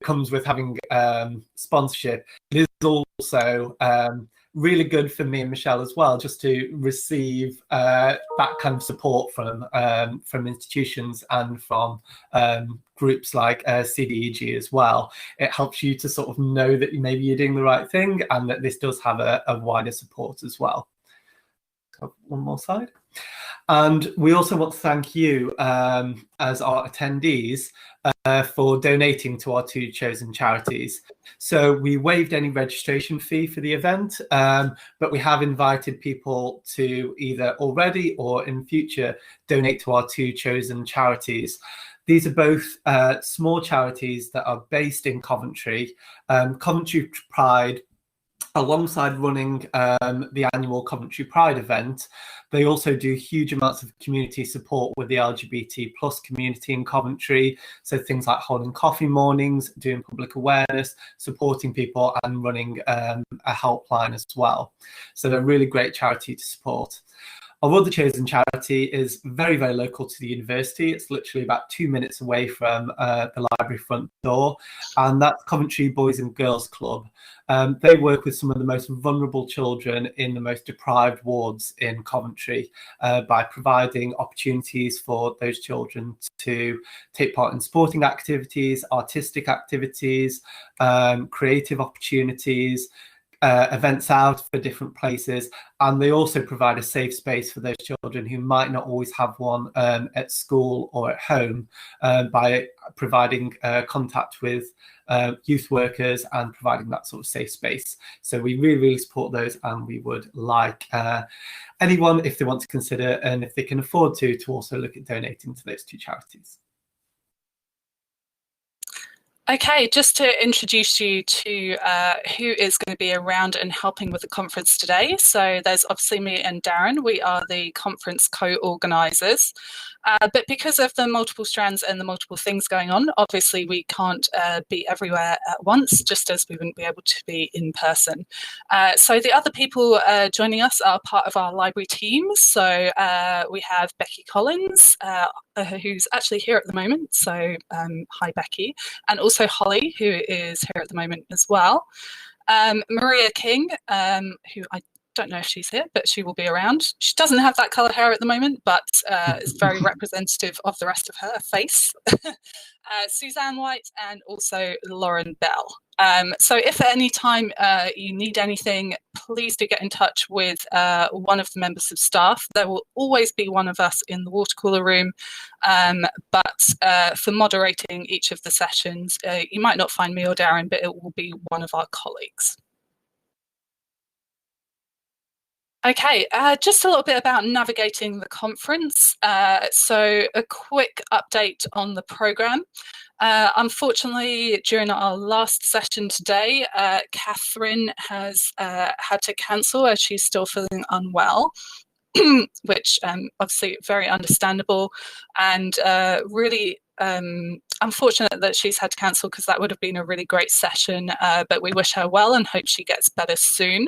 comes with having sponsorship, it is also really good for me and Michelle as well, just to receive that kind of support from institutions and from groups like CDEG as well. It helps you to sort of know that maybe you're doing the right thing and that this does have a wider support as well. So one more slide. And we also want to thank you as our attendees for donating to our 2 chosen charities. So we waived any registration fee for the event, but we have invited people to either already or in future donate to our 2 chosen charities. These are both small charities that are based in Coventry. Coventry Pride, alongside running the annual Coventry Pride event, they also do huge amounts of community support with the LGBT plus community in Coventry. So things like holding coffee mornings, doing public awareness, supporting people and running a helpline as well. So they're a really great charity to support. Our other chosen charity is very, very local to the university. It's literally about 2 minutes away from the library front door, and that's Coventry Boys and Girls Club. They work with some of the most vulnerable children in the most deprived wards in Coventry by providing opportunities for those children to take part in sporting activities, artistic activities, creative opportunities, events out for different places, and they also provide a safe space for those children who might not always have one at school or at home by providing contact with youth workers and providing that sort of safe space. So we really, really support those, and we would like anyone, if they want to consider and if they can afford to also look at donating to those 2 charities. Okay, just to introduce you to who is going to be around and helping with the conference today. So there's obviously me and Darren. We are the conference co-organisers. But because of the multiple strands and the multiple things going on, obviously we can't be everywhere at once, just as we wouldn't be able to be in person. So the other people joining us are part of our library team. So we have Becky Collins, who's actually here at the moment. So hi, Becky. And also Holly, who is here at the moment as well. Maria King, who I don't know if she's here, but she will be around. She doesn't have that colour hair at the moment, but is very representative of the rest of her face. Suzanne White and also Lauren Bell. So if at any time you need anything, please do get in touch with one of the members of staff. There will always be one of us in the water cooler room, but for moderating each of the sessions, you might not find me or Darren, but it will be one of our colleagues. Okay, just a little bit about navigating the conference. So a quick update on the programme. Unfortunately, during our last session today, Catherine has had to cancel as she's still feeling unwell, which obviously very understandable and really unfortunate that she's had to cancel, because that would have been a really great session, but we wish her well and hope she gets better soon.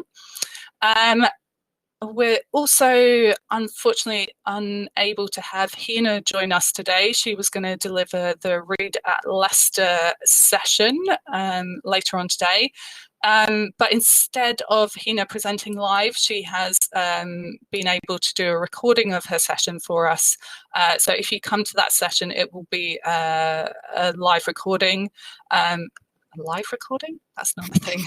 We're also unfortunately unable to have Hina join us today. She was going to deliver the Read at Leicester session later on today. But instead of Hina presenting live, she has been able to do a recording of her session for us. So if you come to that session, it will be a live recording. Live recording? That's not a thing.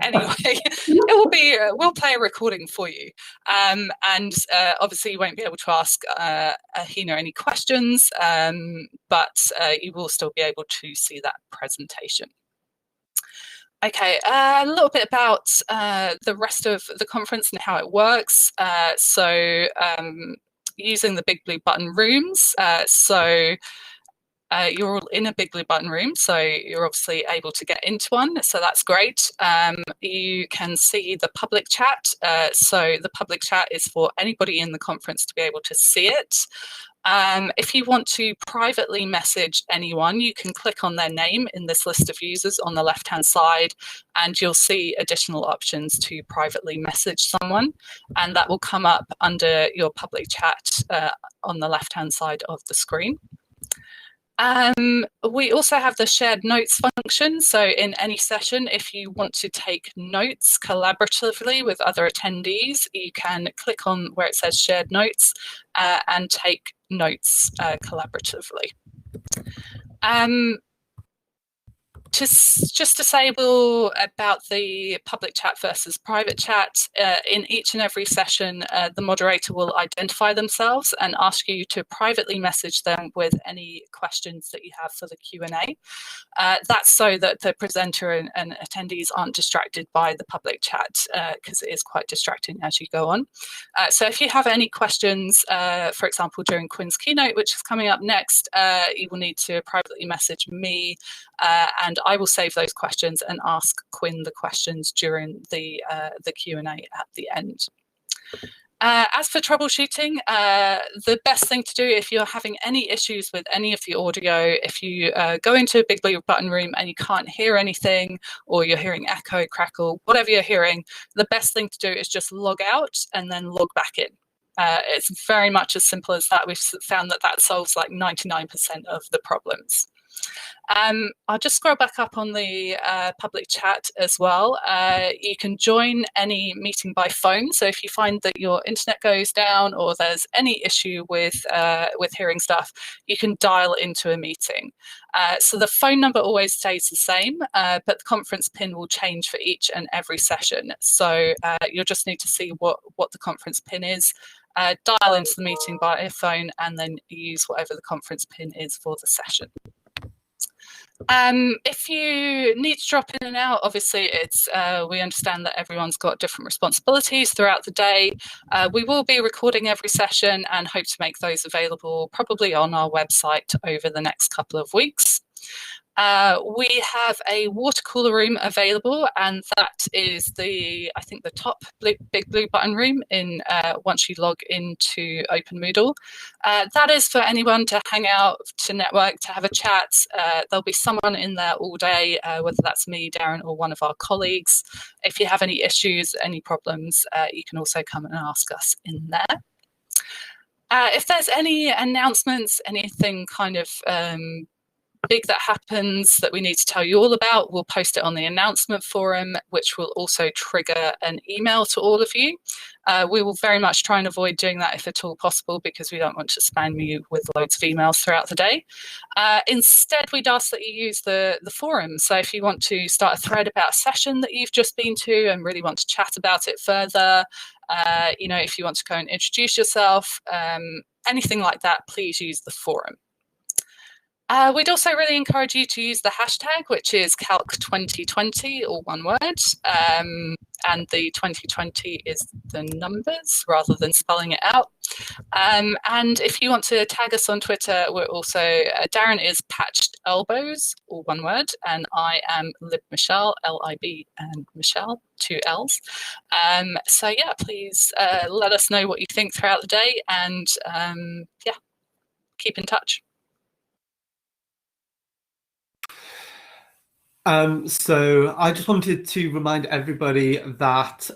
Anyway, it will be. We'll play a recording for you, and obviously you won't be able to ask Hina any questions, but you will still be able to see that presentation. Okay, a little bit about the rest of the conference and how it works. So using the Big Blue Button rooms. You're all in a Big Blue Button room, so you're obviously able to get into one, so that's great. You can see the public chat, so the public chat is for anybody in the conference to be able to see it. If you want to privately message anyone, you can click on their name in this list of users on the left-hand side, and you'll see additional options to privately message someone, and that will come up under your public chat on the left-hand side of the screen. We also have the shared notes function. So in any session, if you want to take notes collaboratively with other attendees, you can click on where it says shared notes and take notes collaboratively. Just to say about the public chat versus private chat, in each and every session, the moderator will identify themselves and ask you to privately message them with any questions that you have for the Q&A. That's so that the presenter and attendees aren't distracted by the public chat, because it is quite distracting as you go on. So if you have any questions, for example, during Quinn's keynote, which is coming up next, you will need to privately message me, and I will save those questions and ask Quinn the questions during the Q&A at the end. As for troubleshooting, the best thing to do if you're having any issues with any of the audio, if you go into a Big Blue Button room and you can't hear anything, or you're hearing echo, crackle, whatever you're hearing, the best thing to do is just log out and then log back in. It's very much as simple as that. We've found that solves like 99% of the problems. I'll just scroll back up on the public chat as well. You can join any meeting by phone. So if you find that your internet goes down or there's any issue with hearing stuff, you can dial into a meeting. So the phone number always stays the same, but the conference pin will change for each and every session. So you'll just need to see what the conference pin is. Dial into the meeting by a phone and then use whatever the conference pin is for the session. If you need to drop in and out, obviously it's we understand that everyone's got different responsibilities throughout the day. We will be recording every session and hope to make those available probably on our website over the next couple of weeks. We have a water cooler room available, and that is I think the top Big Blue Button room in once you log into OpenMoodle. That is for anyone to hang out, to network, to have a chat. There'll be someone in there all day, whether that's me, Darren, or one of our colleagues. If you have any issues, any problems, you can also come and ask us in there. If there's any announcements, anything kind of big that happens that we need to tell you all about, we'll post it on the announcement forum, which will also trigger an email to all of you. We will very much try and avoid doing that if at all possible, because we don't want to spam you with loads of emails throughout the day. Instead, we'd ask that you use the forum. So if you want to start a thread about a session that you've just been to and really want to chat about it further, if you want to go and introduce yourself, anything like that, please use the forum. We'd also really encourage you to use the hashtag, which is Calc2020, all one word. And the 2020 is the numbers rather than spelling it out. And if you want to tag us on Twitter, we're also, Darren is Patched Elbows, all one word, and I am Lib Michelle, L-I-B and Michelle, 2 L's. So yeah, please let us know what you think throughout the day, and yeah, keep in touch. So I just wanted to remind everybody that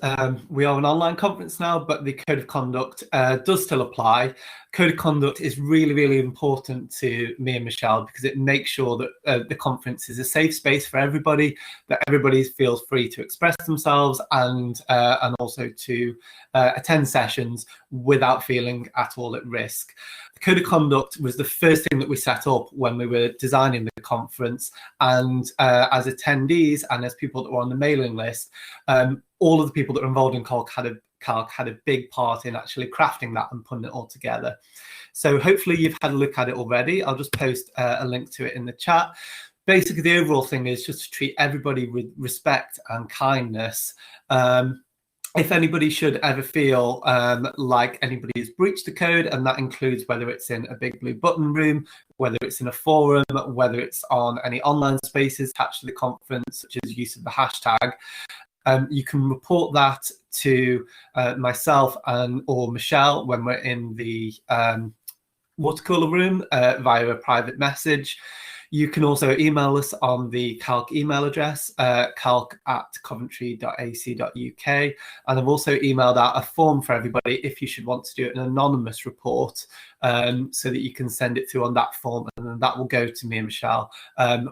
we are an online conference now, but the Code of Conduct does still apply. Code of Conduct is really, really important to me and Michelle, because it makes sure that the conference is a safe space for everybody, that everybody feels free to express themselves and also to attend sessions without feeling at all at risk. The Code of Conduct was the first thing that we set up when we were designing the conference, and as attendees and as people that were on the mailing list, all of the people that were involved in Calc had a big part in actually crafting that and putting it all together. So hopefully you've had a look at it already. I'll just post a link to it in the chat. Basically, the overall thing is just to treat everybody with respect and kindness. If anybody should ever feel like anybody has breached the code, and that includes whether it's in a Big Blue Button room, whether it's in a forum, whether it's on any online spaces attached to the conference, such as use of the hashtag, you can report that to myself or Michelle when we're in the water cooler room via a private message. You can also email us on the Calc email address, calc@coventry.ac.uk. And I've also emailed out a form for everybody if you should want to do an anonymous report, so that you can send it through on that form, and then that will go to me and Michelle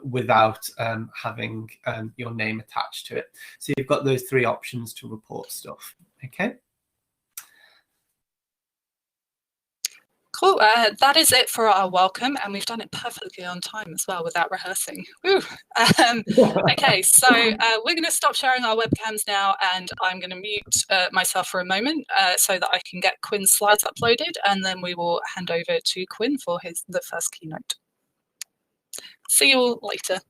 without having your name attached to it. So you've got those three options to report stuff. Okay. Cool. That is it for our welcome, and we've done it perfectly on time as well without rehearsing. Okay, so we're going to stop sharing our webcams now, and I'm going to mute myself for a moment so that I can get Quinn's slides uploaded, and then we will hand over to Quinn for the first keynote. See you all later.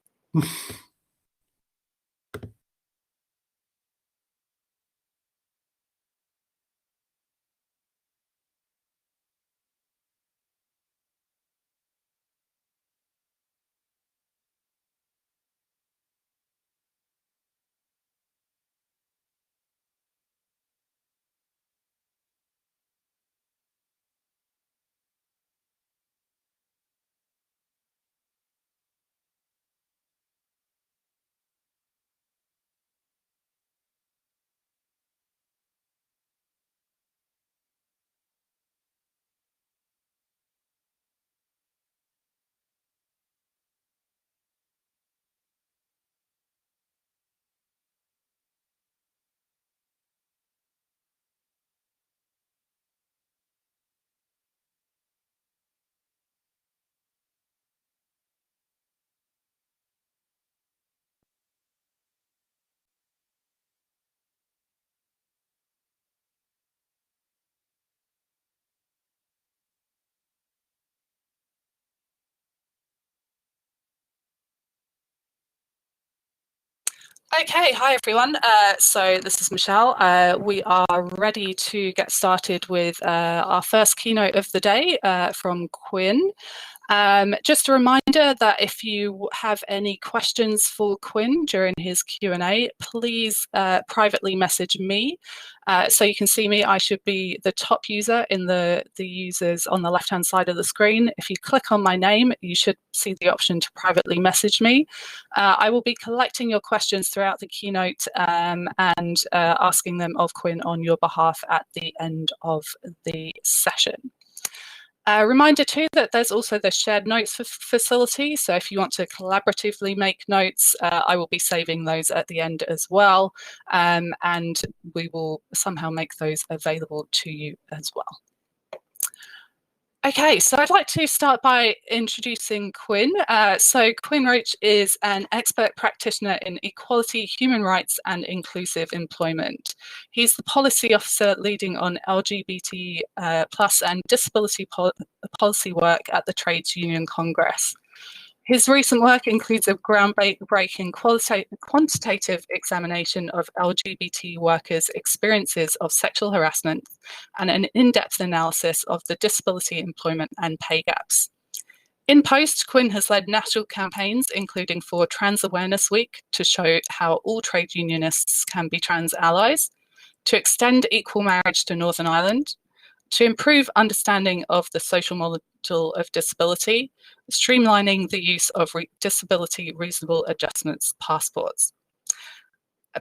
Okay, hi everyone. So this is Michelle. We are ready to get started with our first keynote of the day from Quinn. Just a reminder that if you have any questions for Quinn during his Q&A, please privately message me. So you can see me, I should be the top user in the users on the left-hand side of the screen. If you click on my name, you should see the option to privately message me. I will be collecting your questions throughout the keynote and asking them of Quinn on your behalf at the end of the session. Reminder too that there's also the shared notes facility, so if you want to collaboratively make notes, I will be saving those at the end as well, and we will somehow make those available to you as well. Okay, so I'd like to start by introducing Quinn. So Quinn Roach is an expert practitioner in equality, human rights and inclusive employment. He's the policy officer leading on LGBT plus and disability policy work at the Trades Union Congress. His recent work includes a groundbreaking quantitative examination of LGBT workers' experiences of sexual harassment and an in-depth analysis of the disability employment and pay gaps. In post, Quinn has led national campaigns, including for Trans Awareness Week, to show how all trade unionists can be trans allies, to extend equal marriage to Northern Ireland, to improve understanding of the social model of disability, streamlining the use of disability reasonable adjustments passports.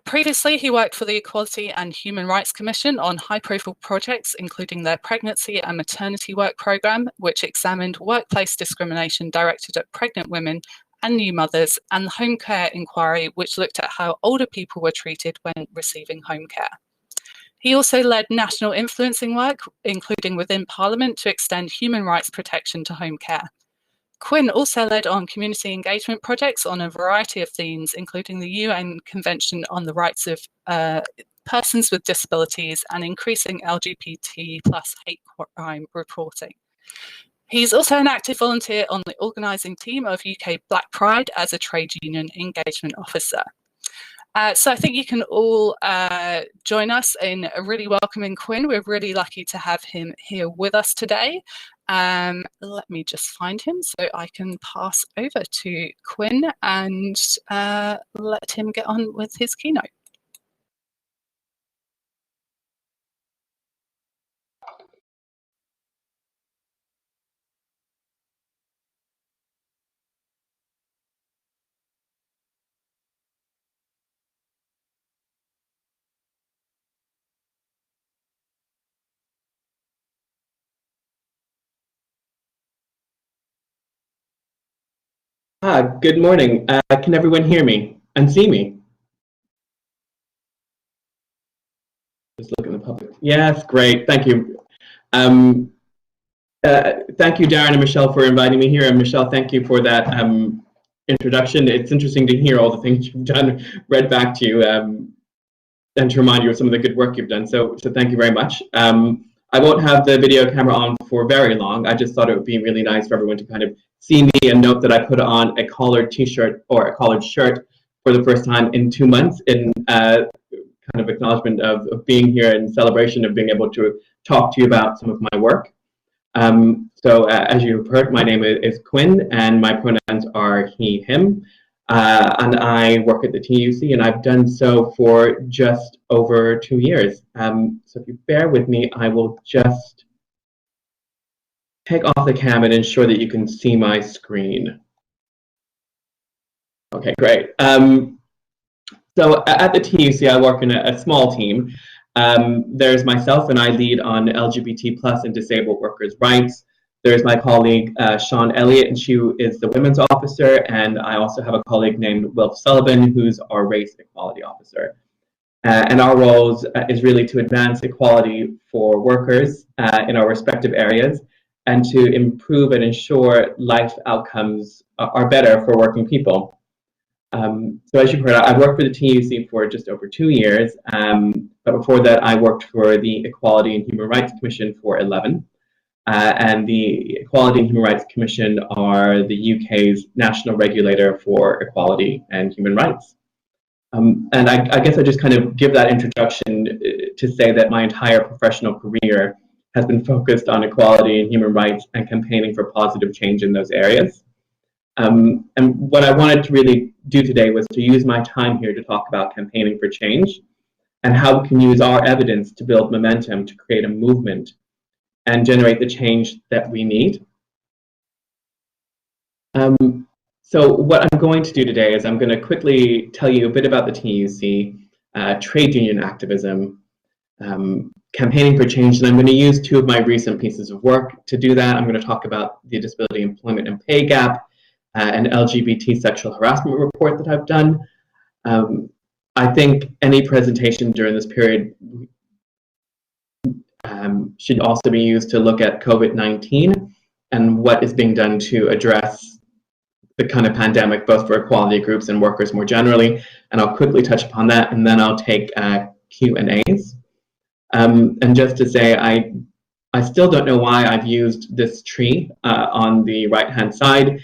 Previously, he worked for the Equality and Human Rights Commission on high-profile projects, including their pregnancy and maternity work programme, which examined workplace discrimination directed at pregnant women and new mothers, and the Home Care Inquiry, which looked at how older people were treated when receiving home care. He also led national influencing work, including within Parliament, to extend human rights protection to home care. Quinn also led on community engagement projects on a variety of themes, including the UN Convention on the Rights of Persons with Disabilities and increasing LGBT plus hate crime reporting. He's also an active volunteer on the organising team of UK Black Pride as a trade union engagement officer. So I think you can all join us in really welcoming Quinn. We're really lucky to have him here with us today. Let me just find him so I can pass over to Quinn and let him get on with his keynote. Good morning. Can everyone hear me and see me? Just look at the public. Yes, great. Thank you. Thank you, Darren and Michelle, for inviting me here. And Michelle, thank you for that introduction. It's interesting to hear all the things you've done read back to you and to remind you of some of the good work you've done. So thank you very much. I won't have the video camera on for very long. I just thought it would be really nice for everyone to kind of see me and note that I put on a collared t-shirt or a collared shirt for the first time in 2 months in kind of acknowledgement of being here and celebration of being able to talk to you about some of my work. As you've heard, my name is Quinn and my pronouns are he, him. And I work at the TUC, and I've done so for just over 2 years. So if you bear with me, I will just take off the cam and ensure that you can see my screen. Okay, great. So at the TUC, I work in a small team. There's myself, and I lead on LGBT+ and disabled workers' rights. There's my colleague, Sean Elliott, and she is the women's officer. And I also have a colleague named Wilf Sullivan, who's our race equality officer. And our roles is really to advance equality for workers in our respective areas and to improve and ensure life outcomes are better for working people. So as you've heard, I've worked for the TUC for just over 2 years. But before that, I worked for the Equality and Human Rights Commission for 11. And the Equality and Human Rights Commission are the UK's national regulator for equality and human rights. And I guess I just kind of give that introduction to say that my entire professional career has been focused on equality and human rights and campaigning for positive change in those areas. And what I wanted to really do today was to use my time here to talk about campaigning for change and how we can use our evidence to build momentum to create a movement and generate the change that we need. So what I'm going to do today is I'm going to quickly tell you a bit about the TUC, trade union activism, campaigning for change, and I'm going to use 2 of my recent pieces of work to do that. I'm going to talk about the Disability Employment and Pay Gap, an LGBT sexual harassment report that I've done. I think any presentation during this period should also be used to look at COVID-19 and what is being done to address the kind of pandemic, both for equality groups and workers more generally. And I'll quickly touch upon that, and then I'll take Q&As. And just to say, I still don't know why I've used this tree on the right-hand side.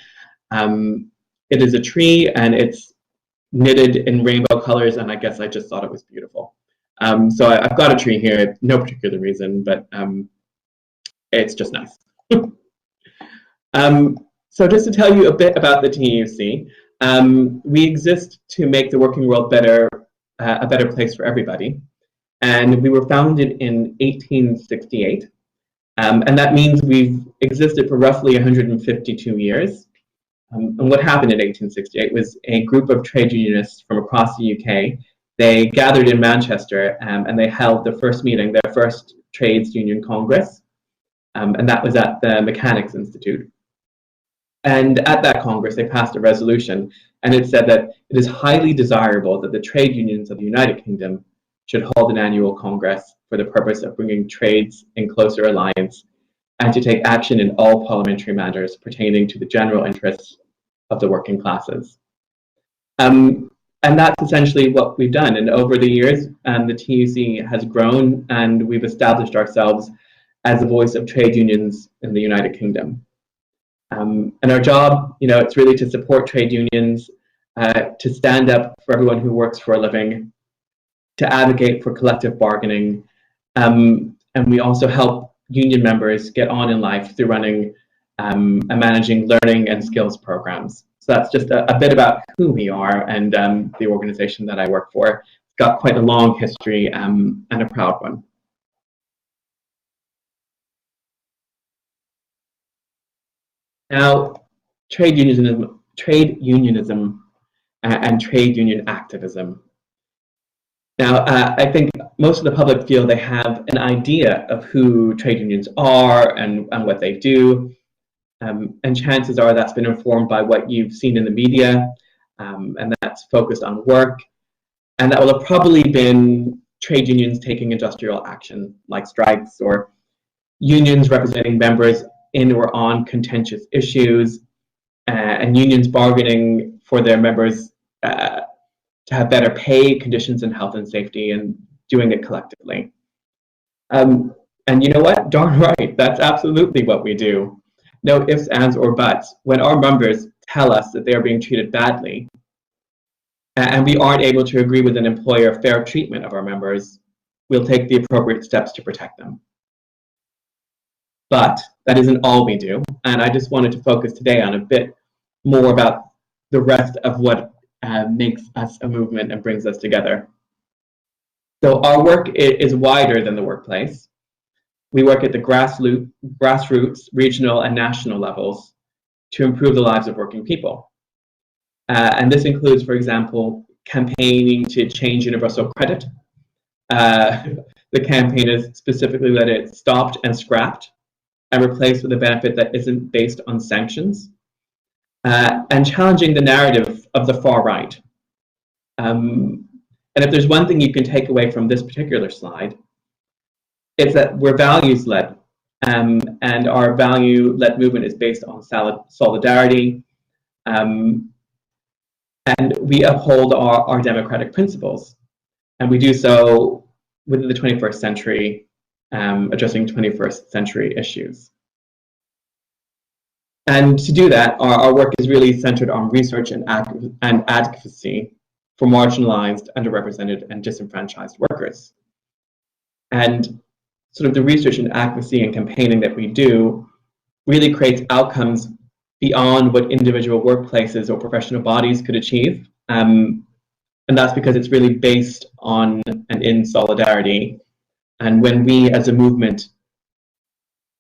It is a tree, and it's knitted in rainbow colors, and I guess I just thought it was beautiful. So I've got a tree here, no particular reason, but it's just nice. So just to tell you a bit about the TUC, we exist to make the working world better, a better place for everybody. And we were founded in 1868. And that means we've existed for roughly 152 years. And what happened in 1868 was a group of trade unionists from across the UK. They gathered in Manchester and they held their first meeting, their first trades union congress. And that was at the Mechanics Institute. And at that congress, they passed a resolution, and it said that it is highly desirable that the trade unions of the United Kingdom should hold an annual congress for the purpose of bringing trades in closer alliance and to take action in all parliamentary matters pertaining to the general interests of the working classes. And that's essentially what we've done. And over the years, the TUC has grown, and we've established ourselves as a voice of trade unions in the United Kingdom. And our job, it's really to support trade unions, to stand up for everyone who works for a living, to advocate for collective bargaining, and we also help union members get on in life through running and managing learning and skills programs. So that's just a bit about who we are and the organization that I work for. It's got quite a long history and a proud one. Now, trade unionism and trade union activism. Now, I think most of the public feel they have an idea of who trade unions are and what they do. And chances are that's been informed by what you've seen in the media, and that's focused on work. And that will have probably been trade unions taking industrial action, like strikes, or unions representing members in or on contentious issues, and unions bargaining for their members to have better pay, conditions, and health and safety, and doing it collectively. And you know what? Darn right, that's absolutely what we do. No ifs, ands, or buts. When our members tell us that they are being treated badly, and we aren't able to agree with an employer fair treatment of our members, we'll take the appropriate steps to protect them. But that isn't all we do, and I just wanted to focus today on a bit more about the rest of what makes us a movement and brings us together. So our work is wider than the workplace. We work at the grassroots, regional, and national levels to improve the lives of working people. And this includes, for example, campaigning to change universal credit. The campaign is specifically that it's stopped and scrapped and replaced with a benefit that isn't based on sanctions, and challenging the narrative of the far right. And if there's one thing you can take away from this particular slide, it's that we're values-led, and our value-led movement is based on solidarity, and we uphold our democratic principles, and we do so within the 21st century, addressing 21st century issues. And to do that, our work is really centered on research and advocacy for marginalized, underrepresented, and disenfranchised workers. And sort of the research and advocacy and campaigning that we do really creates outcomes beyond what individual workplaces or professional bodies could achieve. And that's because it's really based on and in solidarity. And when we as a movement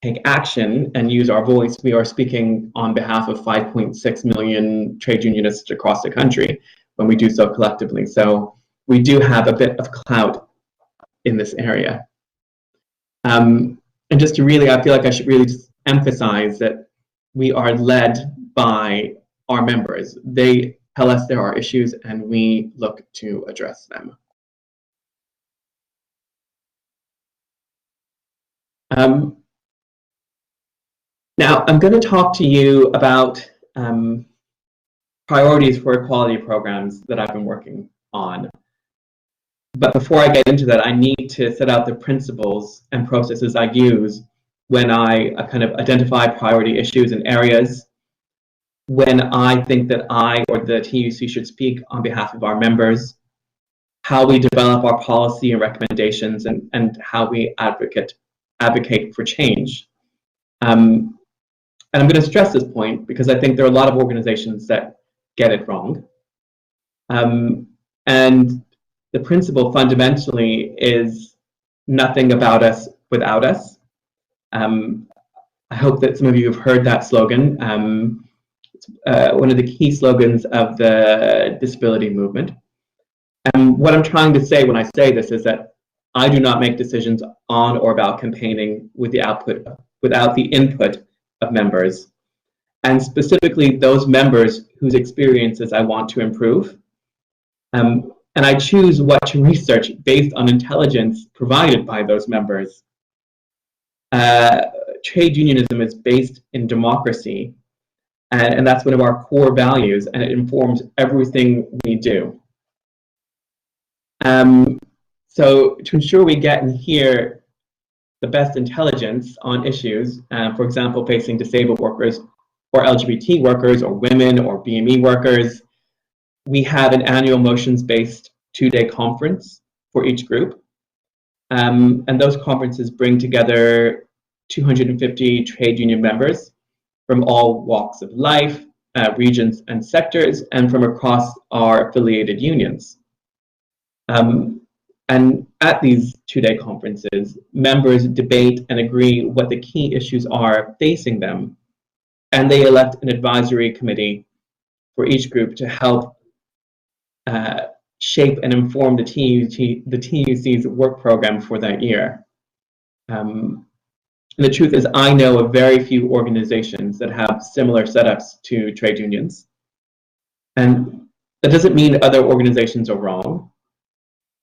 take action and use our voice, we are speaking on behalf of 5.6 million trade unionists across the country when we do so collectively. So we do have a bit of clout in this area. And just to really, I feel like I should really just emphasize that we are led by our members. They tell us there are issues and we look to address them. Now, I'm going to talk to you about priorities for equality programs that I've been working on. But before I get into that, I need to set out the principles and processes I use when I kind of identify priority issues and areas, when I think that I or the TUC should speak on behalf of our members, how we develop our policy and recommendations, and how we advocate for change. And I'm going to stress this point because I think there are a lot of organizations that get it wrong. And the principle fundamentally is nothing about us without us. I hope that some of you have heard that slogan. It's one of the key slogans of the disability movement. And what I'm trying to say when I say this is that I do not make decisions on or about campaigning without the input of members, and specifically those members whose experiences I want to improve. And I choose what to research based on intelligence provided by those members. Trade unionism is based in democracy, and that's one of our core values, and it informs everything we do. So to ensure we get and hear the best intelligence on issues, for example, facing disabled workers or LGBT workers or women or BME workers, we have an annual motions-based 2-day conference for each group. And those conferences bring together 250 trade union members from all walks of life, regions and sectors, and from across our affiliated unions. And at these 2-day conferences, members debate and agree what the key issues are facing them, and they elect an advisory committee for each group to help shape and inform the TUC's work program for that year. And the truth is, I know of very few organizations that have similar setups to trade unions. And that doesn't mean other organizations are wrong.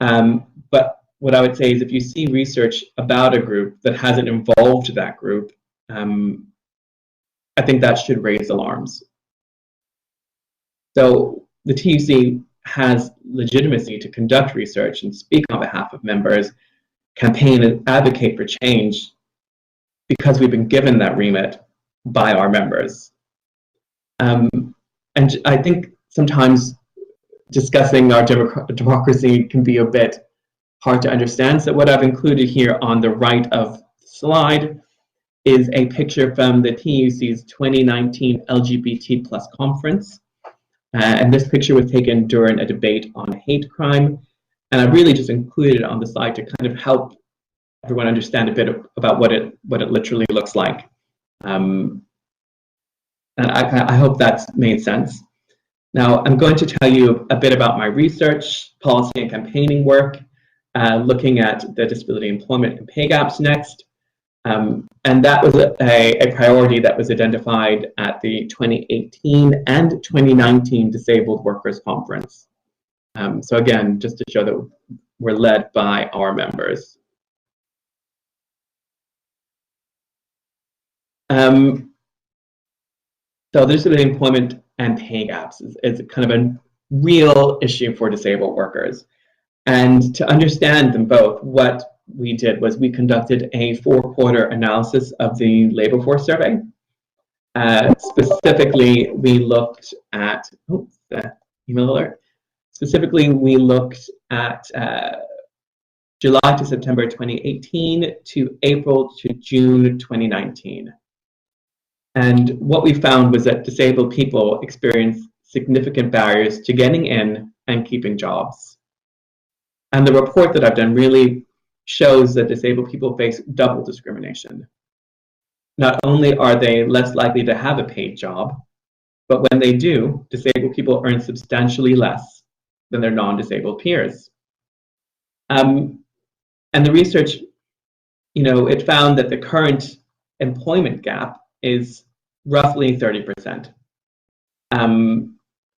But what I would say is if you see research about a group that hasn't involved that group, I think that should raise alarms. So the TUC has legitimacy to conduct research and speak on behalf of members, campaign and advocate for change, because we've been given that remit by our members. And I think sometimes discussing our democracy can be a bit hard to understand. So what I've included here on the right of the slide is a picture from the TUC's 2019 LGBT+ conference. And this picture was taken during a debate on hate crime. And I really just included it on the slide to kind of help everyone understand a bit about what it literally looks like. And I hope that's made sense. Now, I'm going to tell you a bit about my research, policy and campaigning work, looking at the disability employment and pay gaps next. And that was a priority that was identified at the 2018 and 2019 Disabled Workers Conference. So again, just to show that we're led by our members. So disability employment and pay gaps is kind of a real issue for disabled workers. And to understand them both, what we did was we conducted a 4-quarter analysis of the labor force survey. Specifically, we looked at, email alert. Specifically, we looked at July to September 2018 to April to June 2019. And what we found was that disabled people experience significant barriers to getting in and keeping jobs. And the report that I've done really shows that disabled people face double discrimination. Not only are they less likely to have a paid job, but when they do, disabled people earn substantially less than their non-disabled peers. And the research, it found that the current employment gap is roughly 30%.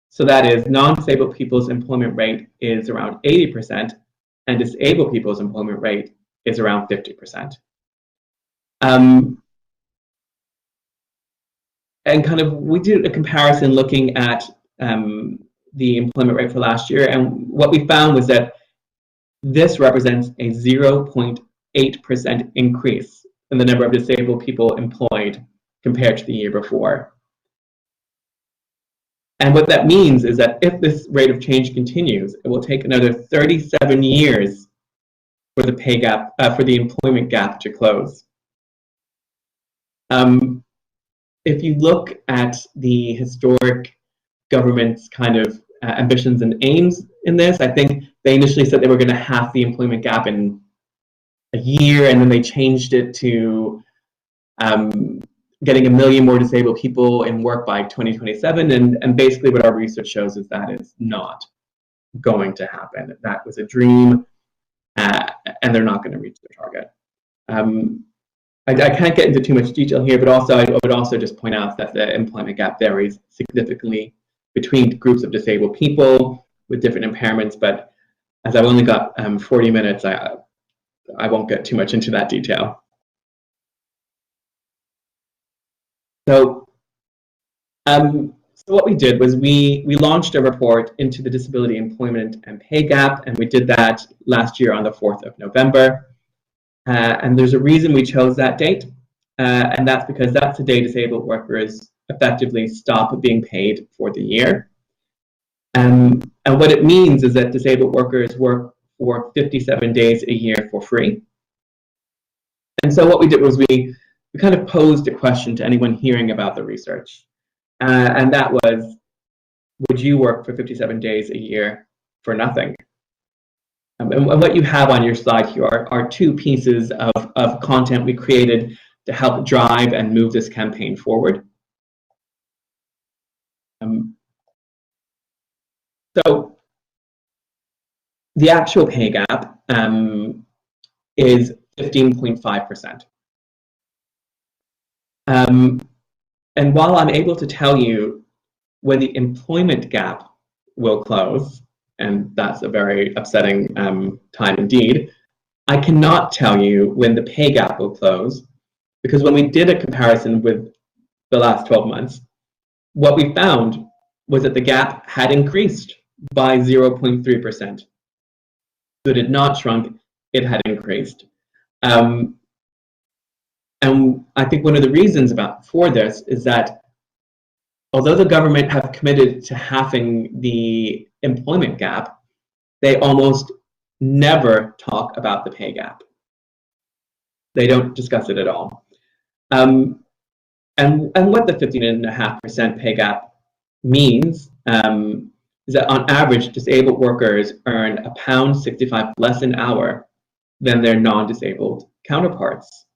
So that is, non-disabled people's employment rate is around 80%, and disabled people's employment rate is around 50%. And kind of, we did a comparison looking at the employment rate for last year, and what we found was that this represents a 0.8% increase in the number of disabled people employed compared to the year before. And what that means is that if this rate of change continues, it will take another 37 years for the pay gap, for the employment gap to close. If you look at the historic government's kind of ambitions and aims in this, I think they initially said they were going to halve the employment gap in a year, and then they changed it to getting 1 million more disabled people in work by 2027. And basically what our research shows is that is not going to happen. That was a dream, and they're not going to reach their target. I can't get into too much detail here, but also I would also just point out that the employment gap varies significantly between groups of disabled people with different impairments. But as I've only got 40 minutes, I won't get too much into that detail. So what we did was we launched a report into the disability employment and pay gap, and we did that last year on the 4th of November. And there's a reason we chose that date, and that's because that's the day disabled workers effectively stop being paid for the year. And what it means is that disabled workers work for 57 days a year for free. And so what we did was we kind of posed a question to anyone hearing about the research. And that was, would you work for 57 days a year for nothing? And what you have on your slide here are 2 pieces of content we created to help drive and move this campaign forward. So the actual pay gap is 15.5%. And while I'm able to tell you when the employment gap will close, and that's a very upsetting time indeed, I cannot tell you when the pay gap will close, because when we did a comparison with the last 12 months, what we found was that the gap had increased by 0.3%. So it had not shrunk, it had increased. And I think one of the reasons for this is that although the government have committed to halving the employment gap, they almost never talk about the pay gap. They don't discuss it at all. And what the 15.5% pay gap means is that on average, disabled workers earn £1.65 less an hour than their non-disabled counterparts.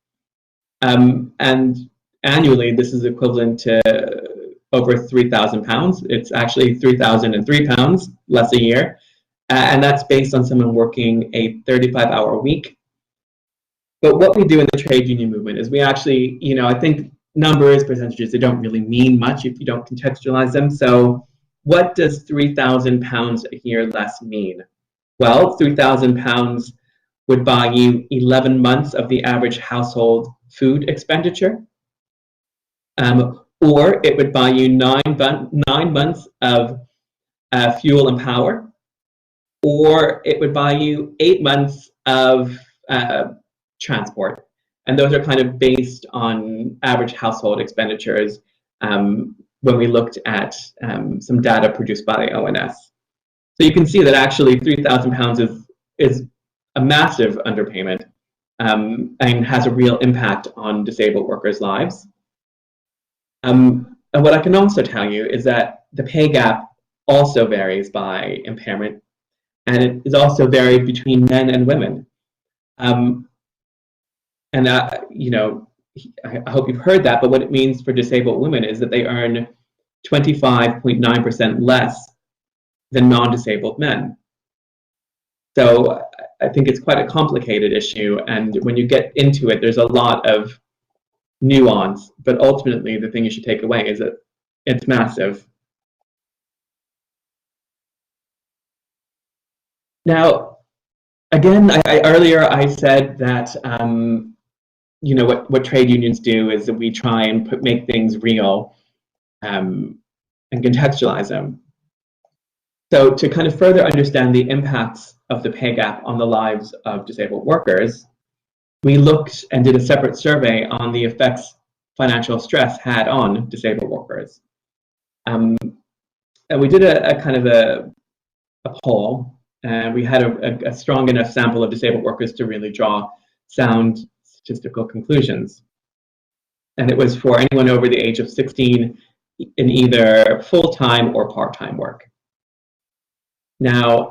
And annually, this is equivalent to over £3,000. It's actually £3,003 less a year. And that's based on someone working a 35-hour week. But what we do in the trade union movement is we actually, I think numbers, percentages, they don't really mean much if you don't contextualize them. So what does £3,000 a year less mean? Well, £3,000 would buy you 11 months of the average household food expenditure. Or it would buy you 9 months of fuel and power. Or it would buy you 8 months of transport. And those are kind of based on average household expenditures when we looked at some data produced by the ONS. So you can see that actually £3,000 is a massive underpayment and has a real impact on disabled workers' lives. And what I can also tell you is that the pay gap also varies by impairment, and it is also varied between men and women. I hope you've heard that, but what it means for disabled women is that they earn 25.9% less than non-disabled men. So I think it's quite a complicated issue, and when you get into it, there's a lot of nuance, but ultimately the thing you should take away is that it's massive. Now, again, earlier I said that what trade unions do is that we try and make things real and contextualize them. So to kind of further understand the impacts of the pay gap on the lives of disabled workers, we looked and did a separate survey on the effects financial stress had on disabled workers. And we did a kind of a poll, and we had a strong enough sample of disabled workers to really draw sound statistical conclusions. And it was for anyone over the age of 16 in either full-time or part-time work. Now,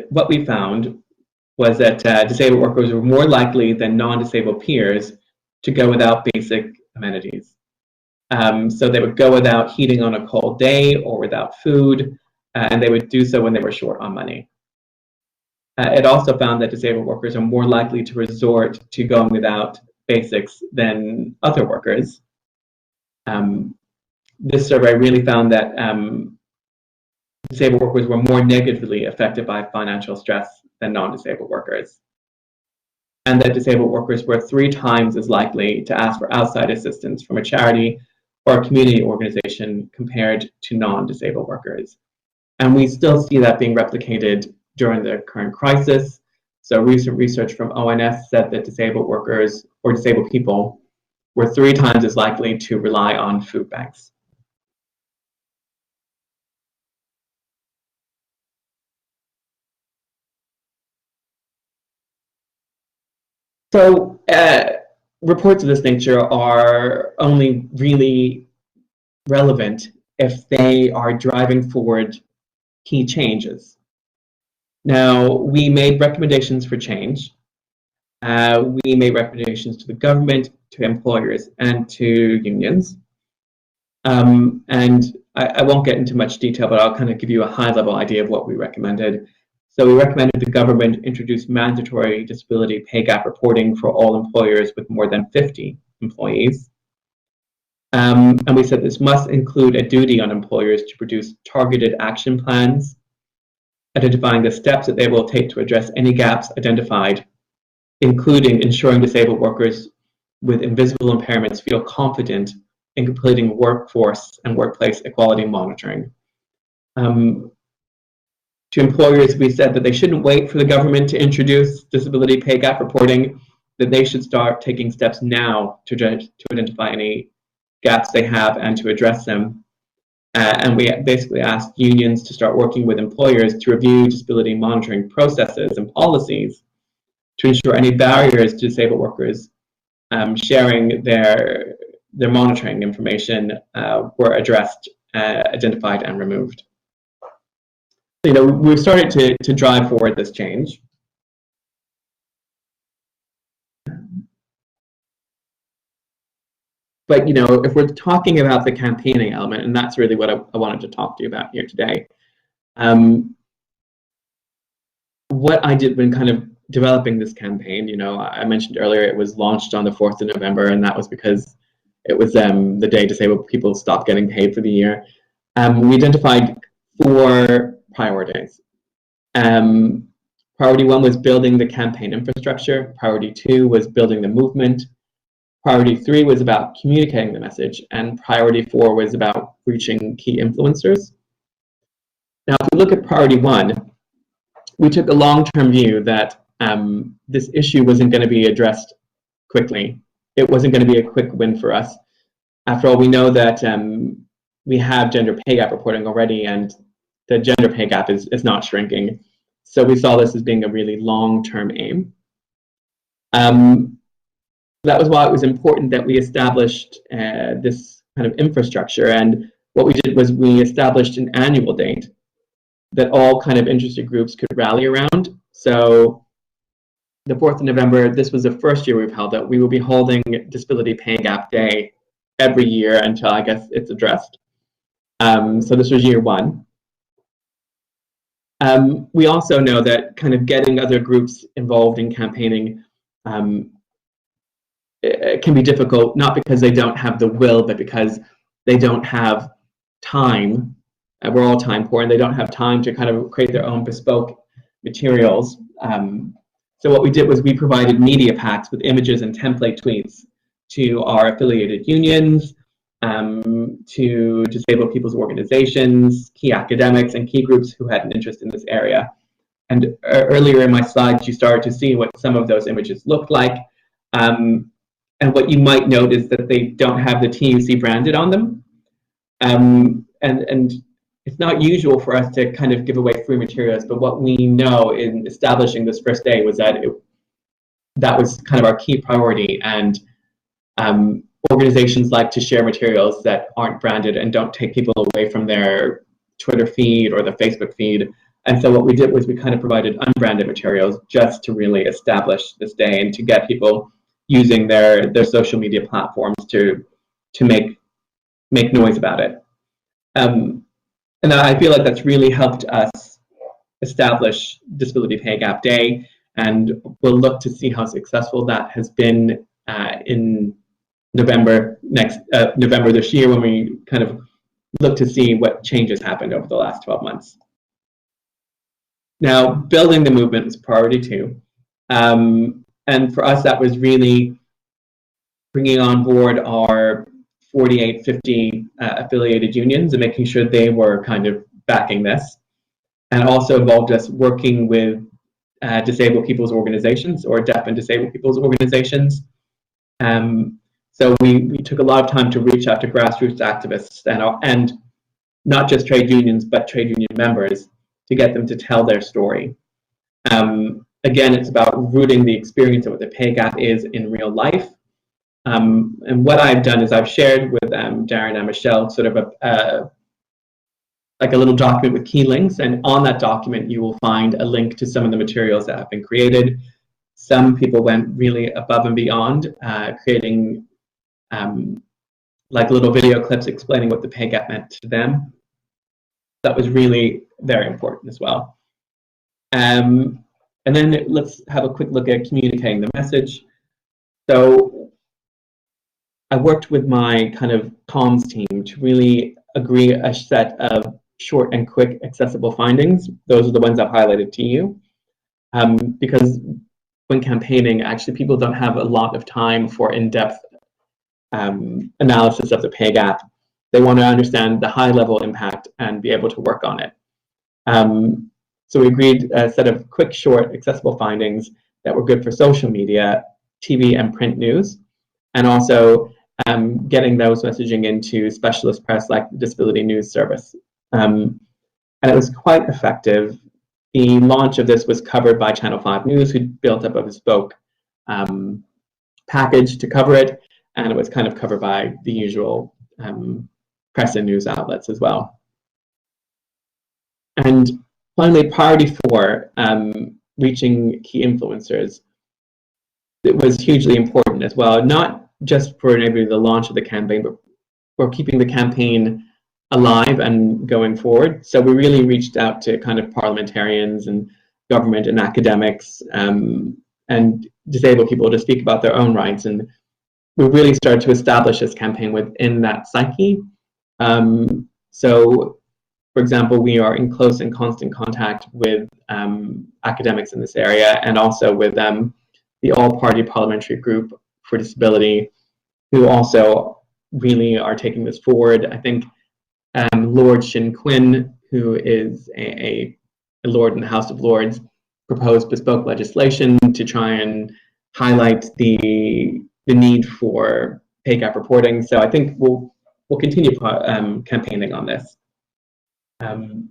what we found was that disabled workers were more likely than non-disabled peers to go without basic amenities. So they would go without heating on a cold day or without food, and they would do so when they were short on money. It also found that disabled workers are more likely to resort to going without basics than other workers. This survey really found that disabled workers were more negatively affected by financial stress than non-disabled workers, and that disabled workers were 3 times as likely to ask for outside assistance from a charity or a community organization compared to non-disabled workers. And we still see that being replicated during the current crisis. So recent research from ONS said that disabled workers or disabled people were 3 times as likely to rely on food banks. So reports of this nature are only really relevant if they are driving forward key changes. Now, we made recommendations for change. We made recommendations to the government, to employers, and to unions. And I won't get into much detail, but I'll kind of give you a high-level idea of what we recommended. So we recommended the government introduce mandatory disability pay gap reporting for all employers with more than 50 employees. And we said this must include a duty on employers to produce targeted action plans, identifying the steps that they will take to address any gaps identified, including ensuring disabled workers with invisible impairments feel confident in completing workforce and workplace equality monitoring. To employers, we said that they shouldn't wait for the government to introduce disability pay gap reporting, that they should start taking steps now to identify any gaps they have and to address them. And we basically asked unions to start working with employers to review disability monitoring processes and policies to ensure any barriers to disabled workers sharing their monitoring information were addressed, identified, and removed. You know, we've started to drive forward this change. But, you know, if we're talking about the campaigning element, and that's really what I wanted to talk to you about here today, what I did when kind of developing this campaign, you know, I mentioned earlier it was launched on the 4th of November, and that was because it was the day disabled people stopped getting paid for the year. We identified 4 priorities. Priority 1 was building the campaign infrastructure. Priority 2 was building the movement. Priority 3 was about communicating the message, and priority 4 was about reaching key influencers. Now, if we look at priority 1, we took a long-term view that this issue wasn't going to be addressed quickly. It wasn't going to be a quick win for us. After all, we know that we have gender pay gap reporting already, and the gender pay gap is not shrinking. So we saw this as being a really long-term aim. That was why it was important that we established this kind of infrastructure. And what we did was we established an annual date that all kind of interested groups could rally around. So the 4th of November, this was the first year we've held it. We will be holding Disability Pay Gap Day every year until, I guess, it's addressed. So this was year 1. We also know that kind of getting other groups involved in campaigning it can be difficult, not because they don't have the will, but because they don't have time. We're all time poor, and they don't have time to kind of create their own bespoke materials. So what we did was we provided media packs with images and template tweets to our affiliated unions, to disabled people's organizations, key academics, and key groups who had an interest in this area. And earlier in my slides, you started to see what some of those images looked like. And what you might note is that they don't have the TUC branded on them. And it's not usual for us to kind of give away free materials, but what we know in establishing this first day was that that was kind of our key priority. And organizations like to share materials that aren't branded and don't take people away from their Twitter feed or the Facebook feed. And so what we did was we kind of provided unbranded materials just to really establish this day and to get people using their social media platforms to make noise about it. And I feel like that's really helped us establish Disability Pay Gap Day, and we'll look to see how successful that has been in November this year, when we kind of look to see what changes happened over the last 12 months. Now, building the movement was priority 2. And for us, that was really bringing on board our 48, 50 affiliated unions and making sure they were kind of backing this. And also involved us working with disabled people's organizations or deaf and disabled people's organizations. So we took a lot of time to reach out to grassroots activists and not just trade unions, but trade union members to get them to tell their story. Again, it's about rooting the experience of what the pay gap is in real life. And what I've done is I've shared with Darren and Michelle sort of like a little document with key links, and on that document you will find a link to some of the materials that have been created. Some people went really above and beyond, creating like little video clips explaining what the pay gap meant to them. That was really very important as well. And then let's have a quick look at communicating the message. So I worked with my kind of comms team to really agree a set of short and quick accessible findings. Those are the ones I've highlighted to you. Because when campaigning, actually people don't have a lot of time for in-depth analysis of the pay gap. They want to understand the high-level impact and be able to work on it. So we agreed a set of quick, short, accessible findings that were good for social media, TV and print news, and also getting those messaging into specialist press like the Disability News Service. And it was quite effective. The launch of this was covered by Channel 5 News, who built up a bespoke package to cover it, and it was kind of covered by the usual press and news outlets as well. And finally, priority 4, reaching key influencers. It was hugely important as well, not just for enabling the launch of the campaign, but for keeping the campaign alive and going forward. So we really reached out to kind of parliamentarians and government and academics and disabled people to speak about their own rights. And we really started to establish this campaign within that psyche. So, for example, we are in close and constant contact with academics in this area, and also with the All-Party Parliamentary Group for Disability, who also really are taking this forward. I think Lord Shin Quinn, who is a Lord in the House of Lords, proposed bespoke legislation to try and highlight the need for pay gap reporting. So I think we'll continue campaigning on this. You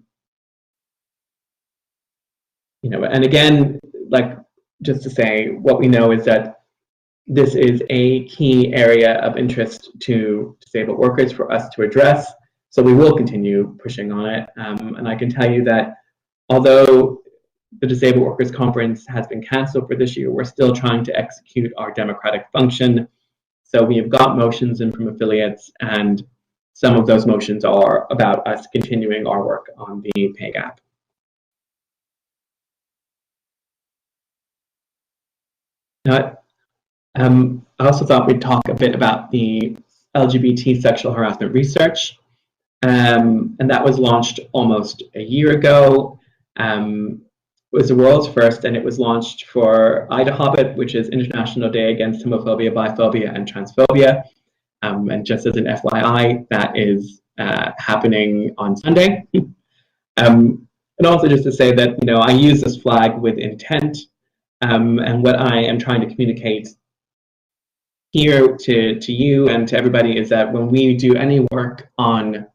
know, and again, like, just to say, what we know is that this is a key area of interest to disabled workers for us to address. So we will continue pushing on it. And I can tell you that although the Disabled Workers Conference has been cancelled for this year, we're still trying to execute our democratic function. So we have got motions in from affiliates, and some of those motions are about us continuing our work on the pay gap. Now, I also thought we'd talk a bit about the LGBT sexual harassment research. And that was launched almost a year ago. It was the world's first, and it was launched for IDAHOBIT, which is International Day Against Homophobia, Biphobia, and Transphobia. And just as an FYI, that is happening on Sunday. And also just to say that, you know, I use this flag with intent, and what I am trying to communicate here to you and to everybody is that when we do any work on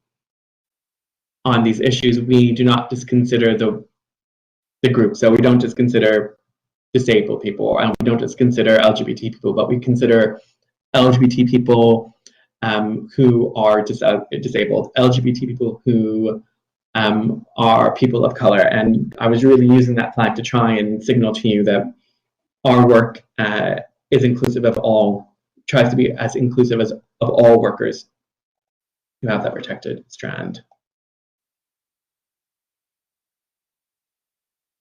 these issues, we do not just consider the group. So we don't just consider disabled people, and we don't just consider LGBT people, but we consider LGBT people who are disabled, LGBT people who are people of color. And I was really using that flag to try and signal to you that our work is inclusive of all, tries to be as inclusive as of all workers who have that protected strand.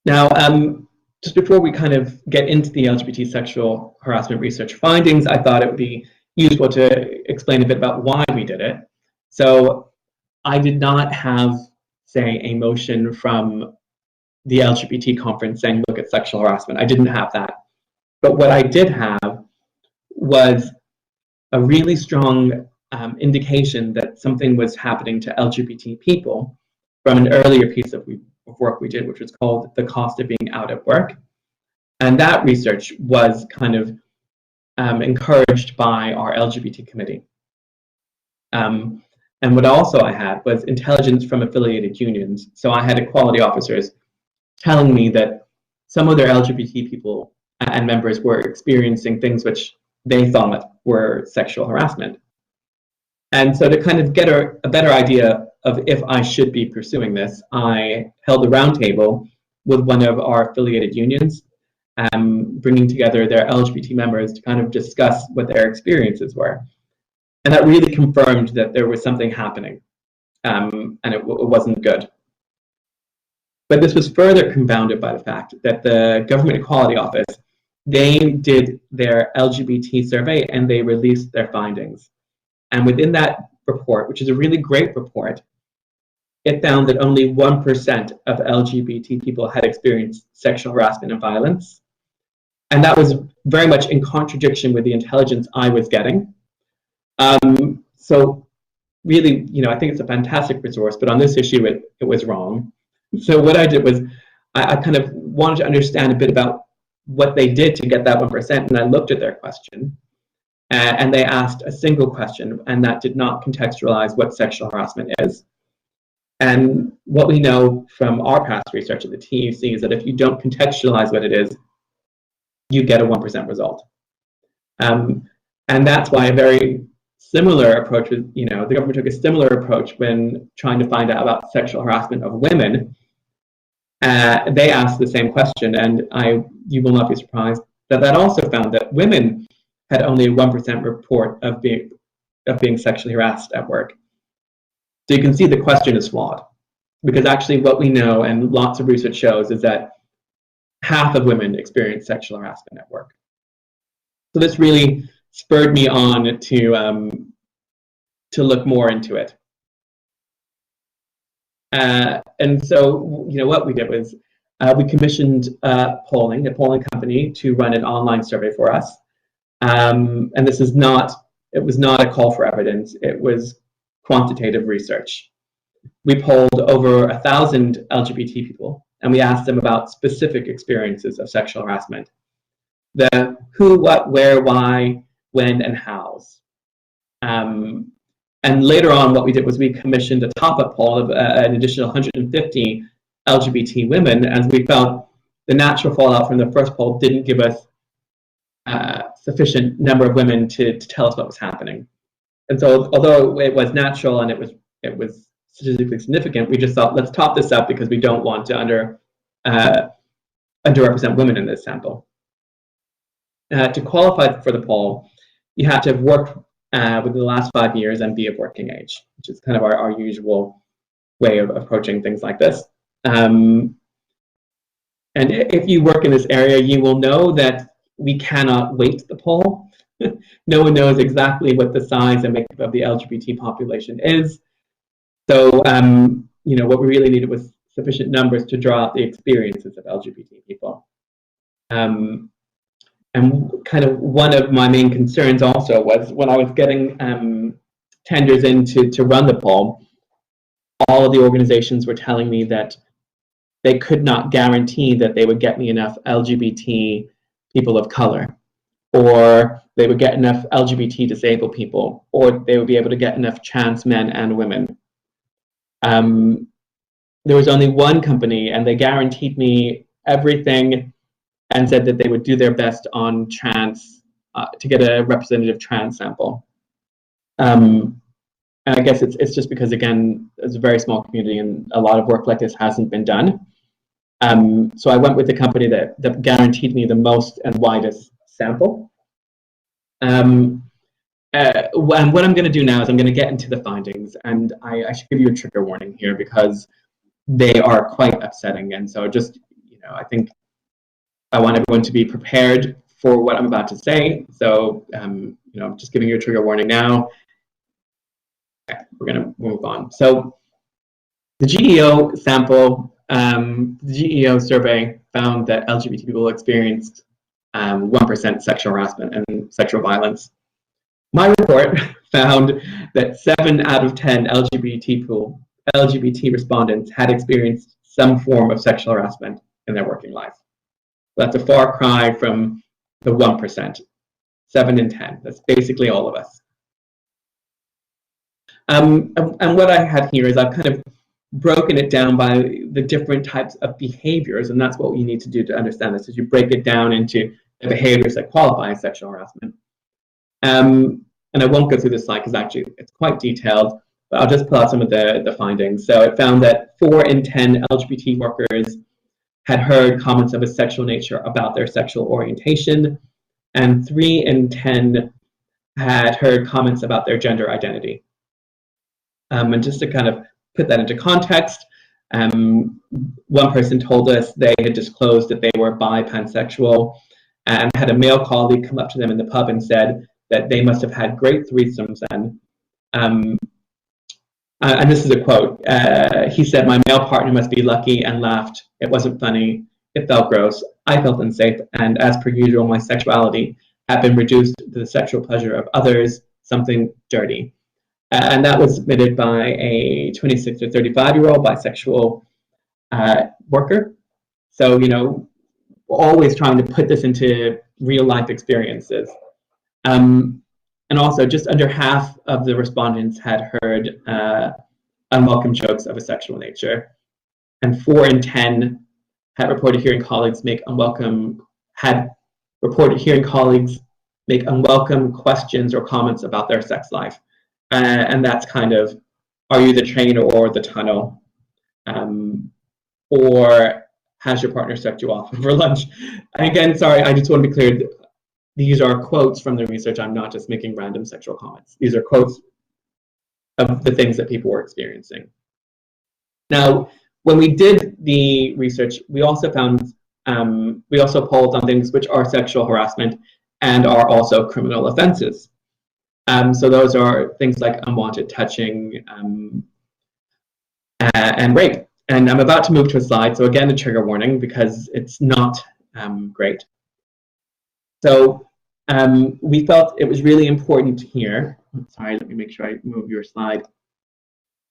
Now, just before we kind of get into the LGBT sexual harassment research findings, I thought it would be useful to explain a bit about why we did it. So I did not have, say, a motion from the LGBT conference saying, look at sexual harassment. I didn't have that. But what I did have was a really strong indication that something was happening to LGBT people from an earlier piece of work we did, which was called The Cost of Being Out at Work. And that research was kind of encouraged by our LGBT committee. And what also I had was intelligence from affiliated unions. So I had equality officers telling me that some of their LGBT people and members were experiencing things which they thought were sexual harassment. And so to kind of get a better idea of if I should be pursuing this, I held a roundtable with one of our affiliated unions, bringing together their LGBT members to kind of discuss what their experiences were. And that really confirmed that there was something happening, and it wasn't good. But this was further compounded by the fact that the Government Equality Office they did their LGBT survey and they released their findings. And within that report, which is a really great report, it found that only 1% of LGBT people had experienced sexual harassment and violence. And that was very much in contradiction with the intelligence I was getting. So really, I think it's a fantastic resource, but on this issue, it was wrong. So what I did was I kind of wanted to understand a bit about what they did to get that 1%, and I looked at their question, and they asked a single question, and that did not contextualize what sexual harassment is. And what we know from our past research at the TUC is that if you don't contextualize what it is, you get a 1% result. And that's why a very similar approach was, the government took a similar approach when trying to find out about sexual harassment of women. They asked the same question, and you will not be surprised that also found that women had only a 1% report of being sexually harassed at work. So you can see the question is flawed, because actually what we know and lots of research shows is that half of women experience sexual harassment at work. So this really spurred me on to look more into it. And so, what we did was we commissioned a polling company to run an online survey for us. And it was not a call for evidence, it was quantitative research. We polled over 1,000 LGBT people, and we asked them about specific experiences of sexual harassment. The who, what, where, why, when, and hows. And later on, what we did was we commissioned a top-up poll of an additional 150 LGBT women, as we felt the natural fallout from the first poll didn't give us sufficient number of women to tell us what was happening. And so, although it was natural and it was statistically significant, we just thought, let's top this up because we don't want to underrepresent women in this sample. To qualify for the poll, you had to have worked within the last 5 years and be of working age, which is kind of our usual way of approaching things like this. And if you work in this area, you will know that we cannot weight the poll. No one knows exactly what the size and makeup of the LGBT population is. So, what we really needed was sufficient numbers to draw out the experiences of LGBT people. And kind of one of my main concerns also was when I was getting tenders in to run the poll, all of the organizations were telling me that they could not guarantee that they would get me enough LGBT people of color, or they would get enough LGBT disabled people, or they would be able to get enough trans men and women. There was only one company, and they guaranteed me everything and said that they would do their best on trans, to get a representative trans sample. And I guess it's just because, again, it's a very small community and a lot of work like this hasn't been done. So I went with the company that guaranteed me the most and widest sample. And what I'm going to do now is I'm going to get into the findings, and I should give you a trigger warning here because they are quite upsetting. And so just, I think I want everyone to be prepared for what I'm about to say. So, I'm just giving you a trigger warning now. Okay, we're going to move on. So the GEO sample, the GEO survey found that LGBT people experienced 1% sexual harassment and sexual violence. My report found that 7 out of 10 LGBT respondents had experienced some form of sexual harassment in their working life. That's a far cry from the 1%, 7 in 10. That's basically all of us. And what I have here is I've kind of broken it down by the different types of behaviors, and that's what you need to do to understand this, is you break it down into the behaviors that qualify as sexual harassment. And I won't go through this slide because actually it's quite detailed, but I'll just pull out some of the findings. So it found that 4 in 10 LGBT workers had heard comments of a sexual nature about their sexual orientation, and 3 in 10 had heard comments about their gender identity. And just to kind of put that into context, one person told us they had disclosed that they were bi, pansexual, and had a male colleague come up to them in the pub and said that they must have had great threesomes then. And this is a quote. He said, "My male partner must be lucky," and laughed. "It wasn't funny. It felt gross. I felt unsafe, and as per usual, my sexuality had been reduced to the sexual pleasure of others, something dirty." And that was submitted by a 26 to 35-year-old bisexual worker. So, you know, we're always trying to put this into real life experiences. And also, just under half of the respondents had heard unwelcome jokes of a sexual nature, and 4 in 10 had reported hearing colleagues make unwelcome questions or comments about their sex life. And that's kind of, are you the train or the tunnel? Or has your partner sucked you off for lunch? And again, sorry, I just want to be clear. These are quotes from the research. I'm not just making random sexual comments. These are quotes of the things that people were experiencing. Now, when we did the research, we also found, we also polled on things which are sexual harassment and are also criminal offenses. So those are things like unwanted touching and rape. And I'm about to move to a slide. So again, a trigger warning because it's not great. So we felt it was really important here. Sorry, let me make sure I move your slide.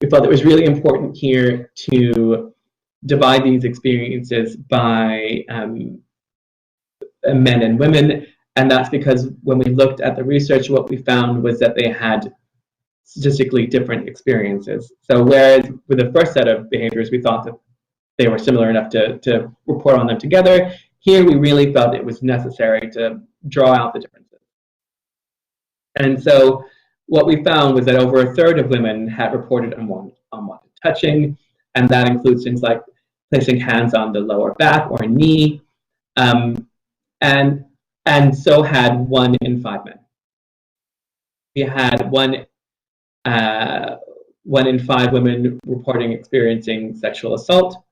We felt it was really important here to divide these experiences by men and women. And that's because when we looked at the research, what we found was that they had statistically different experiences. So whereas with the first set of behaviors, we thought that they were similar enough to report on them together, here we really felt it was necessary to draw out the differences. And so what we found was that over a third of women had reported unwanted touching, and that includes things like placing hands on the lower back or knee, and so had 1 in 5 men. We had 1 in 5 women reporting experiencing sexual assault,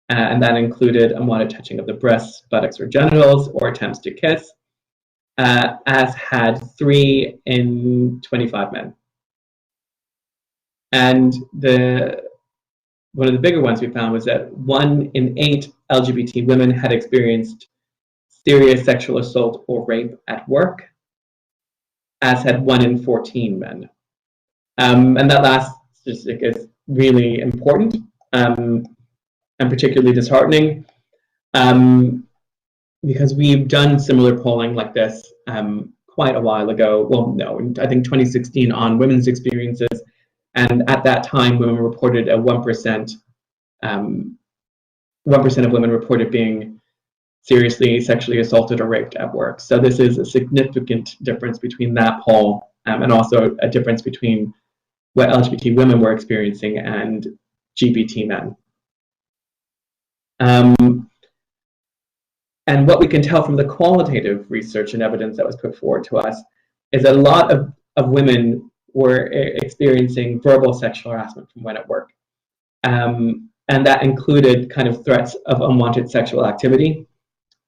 and that included unwanted touching of the breasts, buttocks, or genitals, or attempts to kiss, as had 3 in 25 men. And one of the bigger ones we found was that 1 in 8 LGBT women had experienced serious sexual assault or rape at work, as had 1 in 14 men. And that last statistic is really important and particularly disheartening because we've done similar polling like this quite a while ago. Well, no, I think 2016 on women's experiences. And at that time, women reported 1% of women reported being seriously sexually assaulted or raped at work. So this is a significant difference between that poll and also a difference between what LGBT women were experiencing and GBT men. And what we can tell from the qualitative research and evidence that was put forward to us is that a lot of women were experiencing verbal sexual harassment from men at work. And that included kind of threats of unwanted sexual activity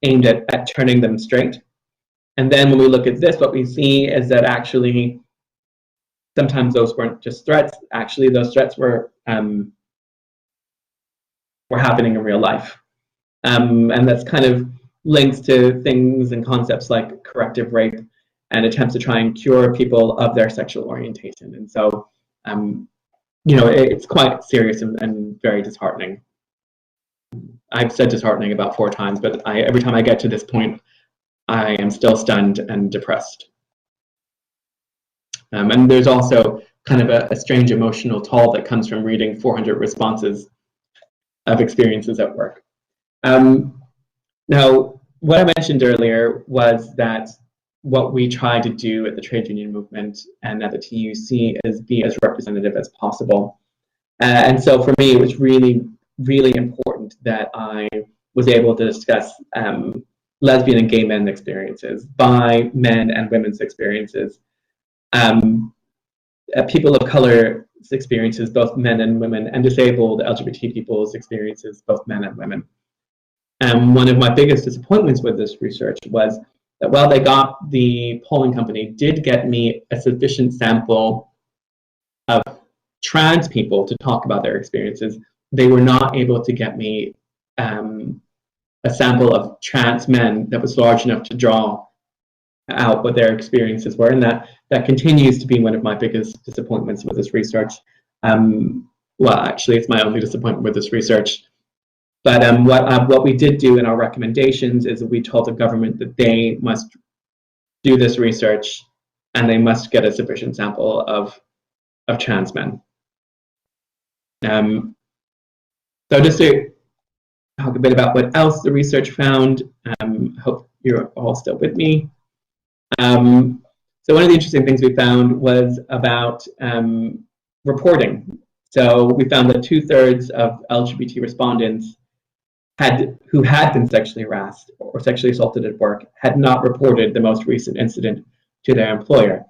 aimed at turning them straight. And then when we look at this, what we see is that actually sometimes those weren't just threats. Actually, those threats were happening in real life. And that's kind of links to things and concepts like corrective rape and attempts to try and cure people of their sexual orientation. And so, you know, it's quite serious and very disheartening. I've said disheartening about 4 times, but every time I get to this point, I am still stunned and depressed. And there's also kind of a strange emotional toll that comes from reading 400 responses of experiences at work. Now, what I mentioned earlier was that what we try to do at the trade union movement and at the TUC is be as representative as possible. And so for me, it was really, really important that I was able to discuss lesbian and gay men experiences, bi, men, and women's experiences, people of color experiences, both men and women, and disabled LGBT people's experiences, both men and women. One of my biggest disappointments with this research was that while they got the polling company did get me a sufficient sample of trans people to talk about their experiences, they were not able to get me a sample of trans men that was large enough to draw out what their experiences were, and that continues to be one of my biggest disappointments with this research. Well, actually, it's my only disappointment with this research. But what we did do in our recommendations is we told the government that they must do this research and they must get a sufficient sample of trans men. So just to talk a bit about what else the research found, hope you're all still with me. So one of the interesting things we found was about reporting. So we found that 2/3 of LGBT respondents who had been sexually harassed or sexually assaulted at work had not reported the most recent incident to their employer.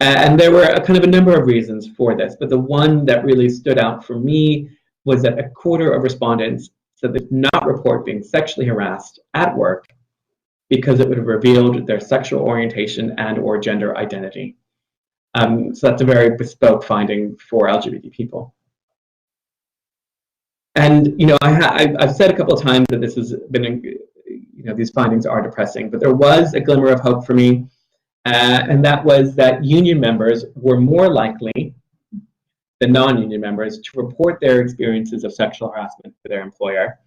And there were a number of reasons for this, but the one that really stood out for me was that 1/4 of respondents said they did not report being sexually harassed at work because it would have revealed their sexual orientation and or gender identity. So that's a very bespoke finding for LGBT people. And I've said a couple of times that this has been, these findings are depressing, but there was a glimmer of hope for me, and that was that union members were more likely than non-union members to report their experiences of sexual harassment to their employer,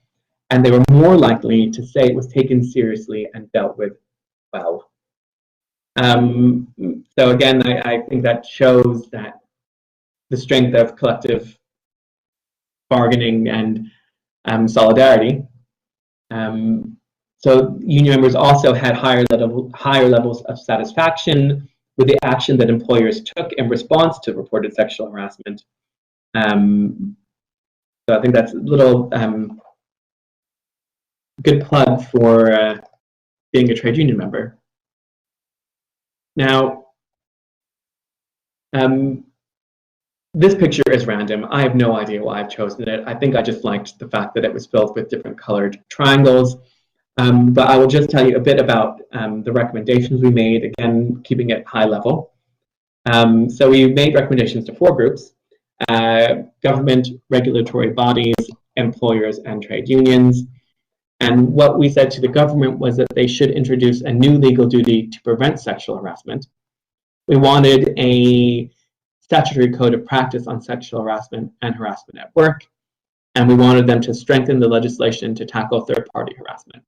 and they were more likely to say it was taken seriously and dealt with well. So again, I think that shows that the strength of collective bargaining and solidarity. So union members also had higher levels of satisfaction with the action that employers took in response to reported sexual harassment. So I think that's a little good plug for being a trade union member. Now, this picture is random. I have no idea why I've chosen it. I think I just liked the fact that it was filled with different colored triangles. But I will just tell you a bit about the recommendations we made, again, keeping it high level. So we made recommendations to 4 groups: government, regulatory bodies, employers, and trade unions. And what we said to the government was that they should introduce a new legal duty to prevent sexual harassment. We wanted a statutory code of practice on sexual harassment and harassment at work, and we wanted them to strengthen the legislation to tackle third-party harassment.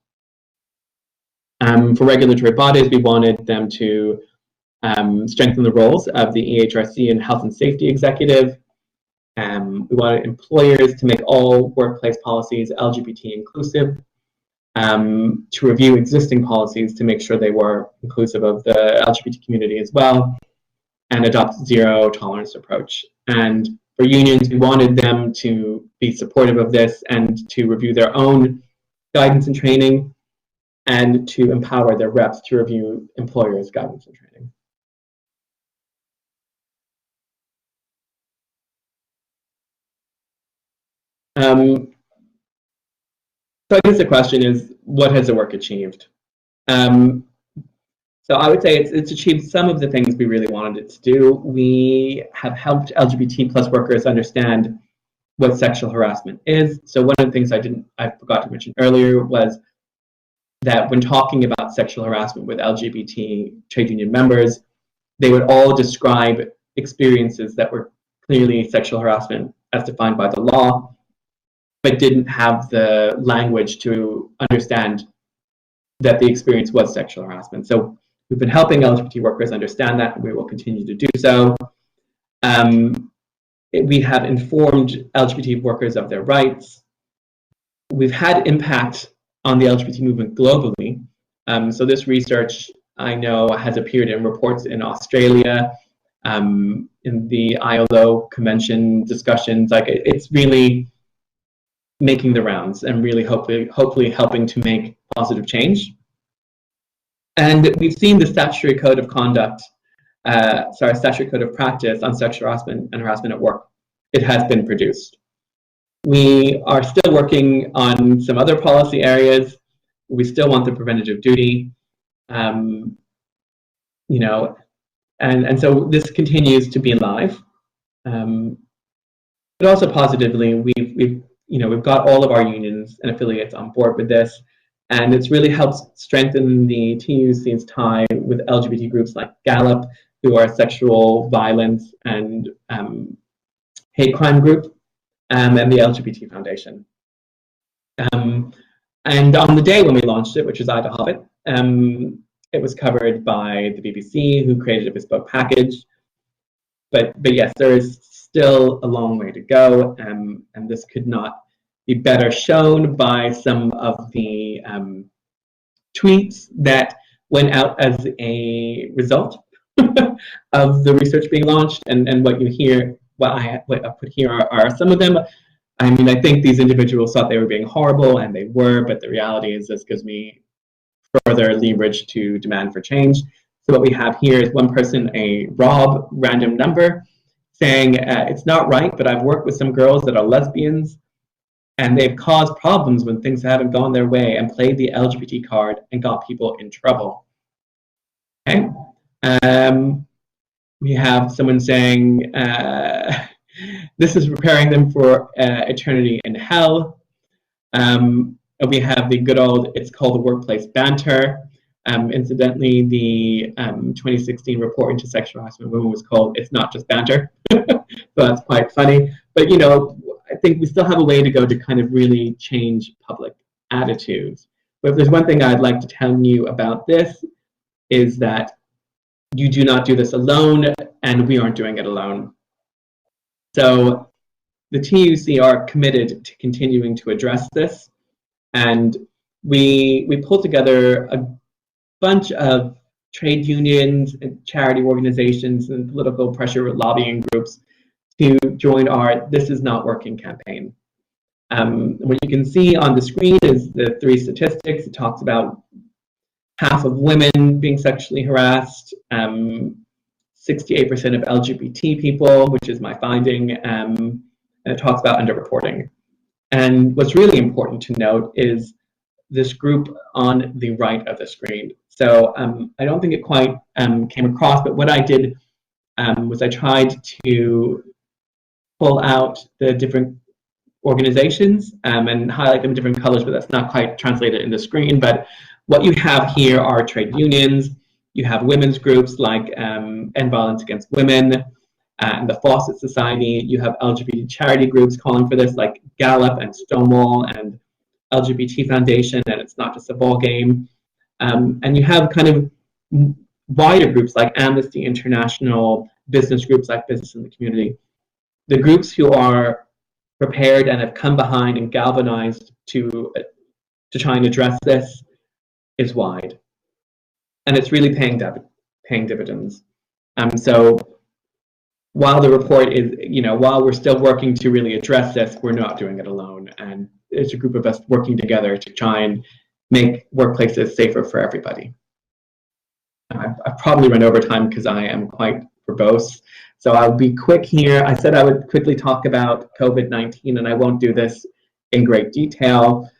For regulatory bodies, we wanted them to strengthen the roles of the EHRC and Health and Safety Executive. We wanted employers to make all workplace policies LGBT inclusive, to review existing policies to make sure they were inclusive of the LGBT community as well, and adopt zero tolerance approach. And for unions, we wanted them to be supportive of this and to review their own guidance and training, and to empower their reps to review employers' guidance and training. So I guess the question is, what has the work achieved? So I would say it's achieved some of the things we really wanted it to do. We have helped LGBT plus workers understand what sexual harassment is. So one of the things I forgot to mention earlier was that when talking about sexual harassment with LGBT trade union members, they would all describe experiences that were clearly sexual harassment as defined by the law, but didn't have the language to understand that the experience was sexual harassment. So we've been helping LGBT workers understand that, and we will continue to do so. We have informed LGBT workers of their rights. We've had impact on the LGBT movement globally. So this research, I know, has appeared in reports in Australia, in the ILO convention discussions. Like, it's really making the rounds and really hopefully helping to make positive change. And we've seen the statutory code of statutory code of practice on sexual harassment and harassment at work. It has been produced. We are still working on some other policy areas. We still want the preventative duty. You know, and so this continues to be live. But also positively, we've got all of our unions and affiliates on board with this, and it's really helped strengthen the TUC's tie with LGBT groups like Gallup, who are a sexual violence and hate crime group, and the LGBT Foundation. And on the day when we launched it, which was Ida Hobbit, it was covered by the BBC, who created a bespoke package. But yes, there is still a long way to go, and this could not be better shown by some of the tweets that went out as a result of the research being launched. And what you hear, what I put here are some of them. I mean, I think these individuals thought they were being horrible, and they were, but the reality is this gives me further leverage to demand for change. So what we have here is one person, a Rob random number, saying, it's not right, but I've worked with some girls that are lesbians, and they've caused problems when things haven't gone their way, and played the LGBT card and got people in trouble. Okay. We have someone saying, this is preparing them for eternity in hell. We have the good old, it's called the workplace banter. Incidentally, the 2016 report into sexual harassment of women was called It's Not Just Banter. So that's quite funny. But, you know, I think we still have a way to go to kind of really change public attitudes. But if there's one thing I'd like to tell you about this, is that you do not do this alone, and we aren't doing it alone. So the TUC are committed to continuing to address this, and we pulled together a bunch of trade unions and charity organizations and political pressure lobbying groups to join our This Is Not Working campaign. What you can see on the screen is the 3 statistics. It talks about half of women being sexually harassed, 68% of LGBT people, which is my finding, and it talks about underreporting. And what's really important to note is this group on the right of the screen. So I don't think it quite came across, but what I did was I tried to pull out the different organizations and highlight them in different colors, but that's not quite translated in the screen. But what you have here are trade unions. You have women's groups like End Violence Against Women and the Fawcett Society. You have LGBT charity groups calling for this, like Gallup and Stonewall and LGBT Foundation, and It's Not Just a Ball Game. And you have kind of wider groups like Amnesty International, business groups like Business in the Community. The groups who are prepared and have come behind and galvanized to try and address this is wide. And it's really paying dividends. So while the report is, while we're still working to really address this, we're not doing it alone. And it's a group of us working together to try and make workplaces safer for everybody. I've probably run over time because I am quite verbose. So I'll be quick here. I said I would quickly talk about COVID-19, and I won't do this in great detail.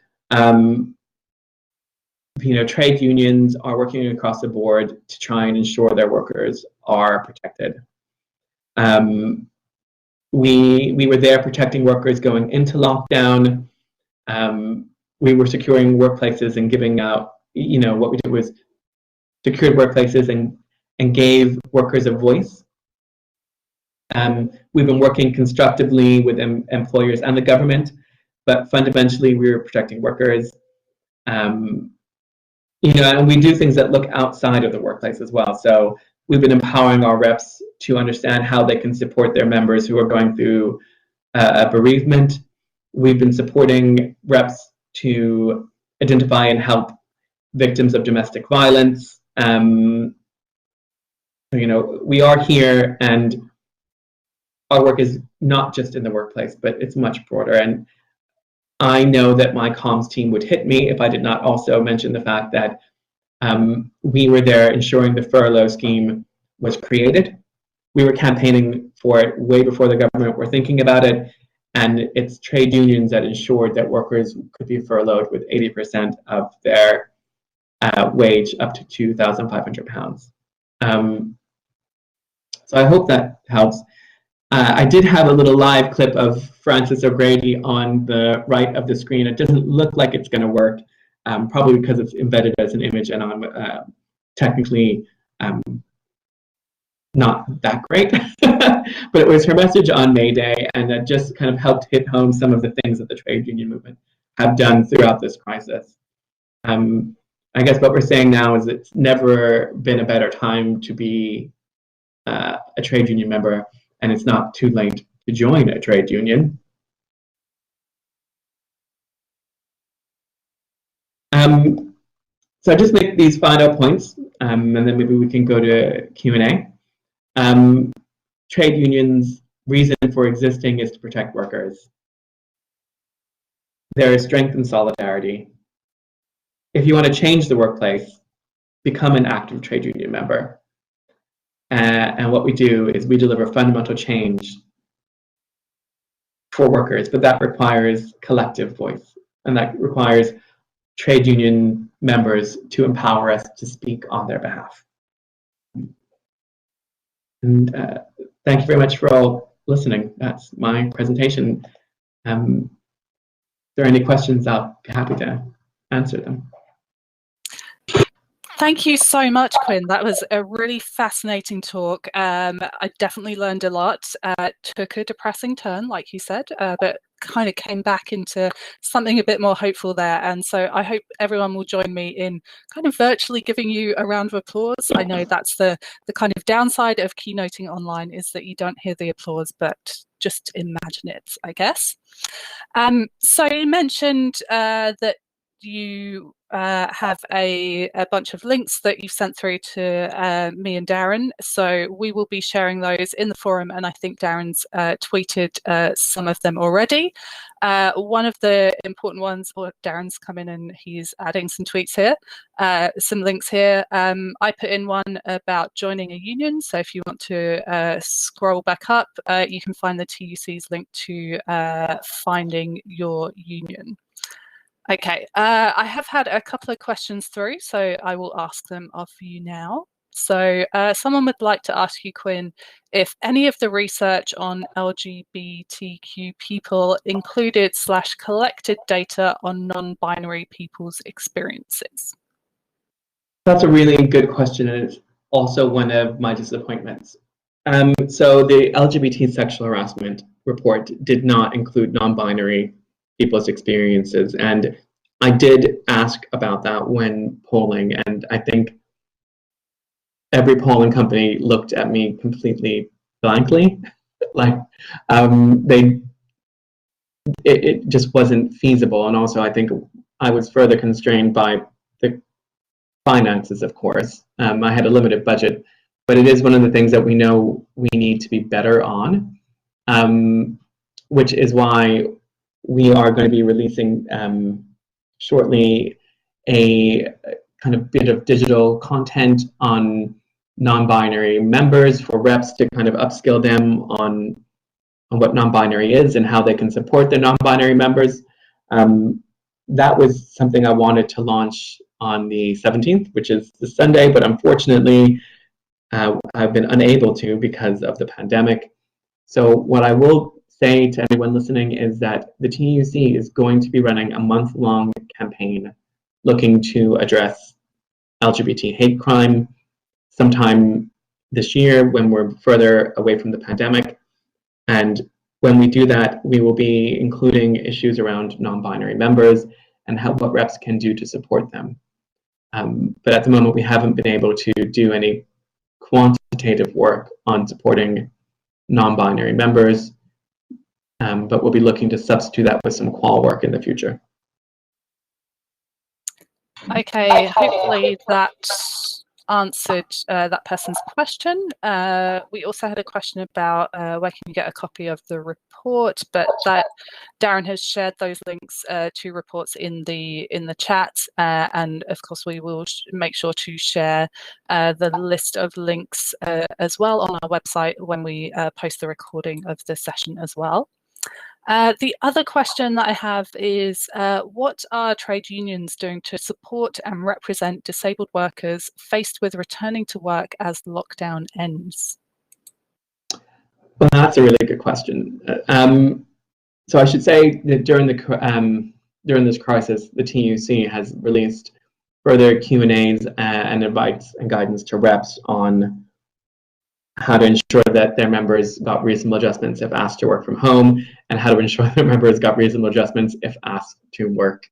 Trade unions are working across the board to try and ensure their workers are protected. We were there protecting workers going into lockdown. We were securing workplaces and giving out, what we did was secured workplaces and gave workers a voice. We've been working constructively with employers and the government, but fundamentally we were protecting workers. And we do things that look outside of the workplace as well. So we've been empowering our reps to understand how they can support their members who are going through a bereavement. We've been supporting reps to identify and help victims of domestic violence. We are here, and our work is not just in the workplace, but it's much broader. And I know that my comms team would hit me if I did not also mention the fact that we were there ensuring the furlough scheme was created. We were campaigning for it way before the government were thinking about it. And it's trade unions that ensured that workers could be furloughed with 80% of their wage up to £2,500. So I hope that helps. I did have a little live clip of Frances O'Grady on the right of the screen. It doesn't look like it's going to work, probably because it's embedded as an image and I'm technically not that great. But it was her message on May Day, and it just kind of helped hit home some of the things that the trade union movement have done throughout this crisis. I guess what we're saying now is it's never been a better time to be a trade union member, and it's not too late to join a trade union. So I just make these final points, and then maybe we can go to Q&A. Trade unions' reason for existing is to protect workers. There is strength in solidarity. If you want to change the workplace, become an active trade union member. And what we do is we deliver fundamental change for workers, but that requires collective voice, and that requires trade union members to empower us to speak on their behalf. And thank you very much for all listening. That's my presentation. If there are any questions, I'll be happy to answer them. Thank you so much, Quinn. That was a really fascinating talk. I definitely learned a lot. Took a depressing turn, like you said, but kind of came back into something a bit more hopeful there. And so I hope everyone will join me in kind of virtually giving you a round of applause. I know that's the kind of downside of keynoting online, is that you don't hear the applause, but just imagine it, I guess. So you mentioned that you have a bunch of links that you've sent through to me and Darren. So we will be sharing those in the forum, and I think Darren's tweeted some of them already. One of the important ones, or Darren's come in and he's adding some tweets here, some links here. I put in one about joining a union. So if you want to scroll back up, you can find the TUC's link to finding your union. Okay, I have had a couple of questions through, so I will ask them of you now. So someone would like to ask you, Quinn, if any of the research on LGBTQ people included / collected data on non-binary people's experiences. That's a really good question, and it's also one of my disappointments. So the LGBT sexual harassment report did not include non-binary people's experiences, and I did ask about that when polling, and I think every polling company looked at me completely blankly, like it just wasn't feasible. And also I think I was further constrained by the finances, of course. I had a limited budget, but it is one of the things that we know we need to be better on, which is why we are going to be releasing shortly a kind of bit of digital content on non-binary members for reps to kind of upskill them on what non-binary is and how they can support their non-binary members. That was something I wanted to launch on the 17th, which is the Sunday, but unfortunately I've been unable to because of the pandemic. So what I will say to anyone listening is that the TUC is going to be running a month-long campaign looking to address LGBT hate crime sometime this year when we're further away from the pandemic. And when we do that, we will be including issues around non-binary members and what reps can do to support them. But at the moment, we haven't been able to do any quantitative work on supporting non-binary members, but we'll be looking to substitute that with some qual work in the future. Okay, hopefully that answered that person's question. We also had a question about where can you get a copy of the report, but that Darren has shared those links to reports in the chat, and of course we will make sure to share the list of links as well on our website when we post the recording of the session as well. The other question that I have is, what are trade unions doing to support and represent disabled workers faced with returning to work as lockdown ends? Well, that's a really good question. So I should say that during this crisis, the TUC has released further Q&As and advice and guidance to reps on how to ensure that their members got reasonable adjustments if asked to work from home, and how to ensure their members got reasonable adjustments if asked to work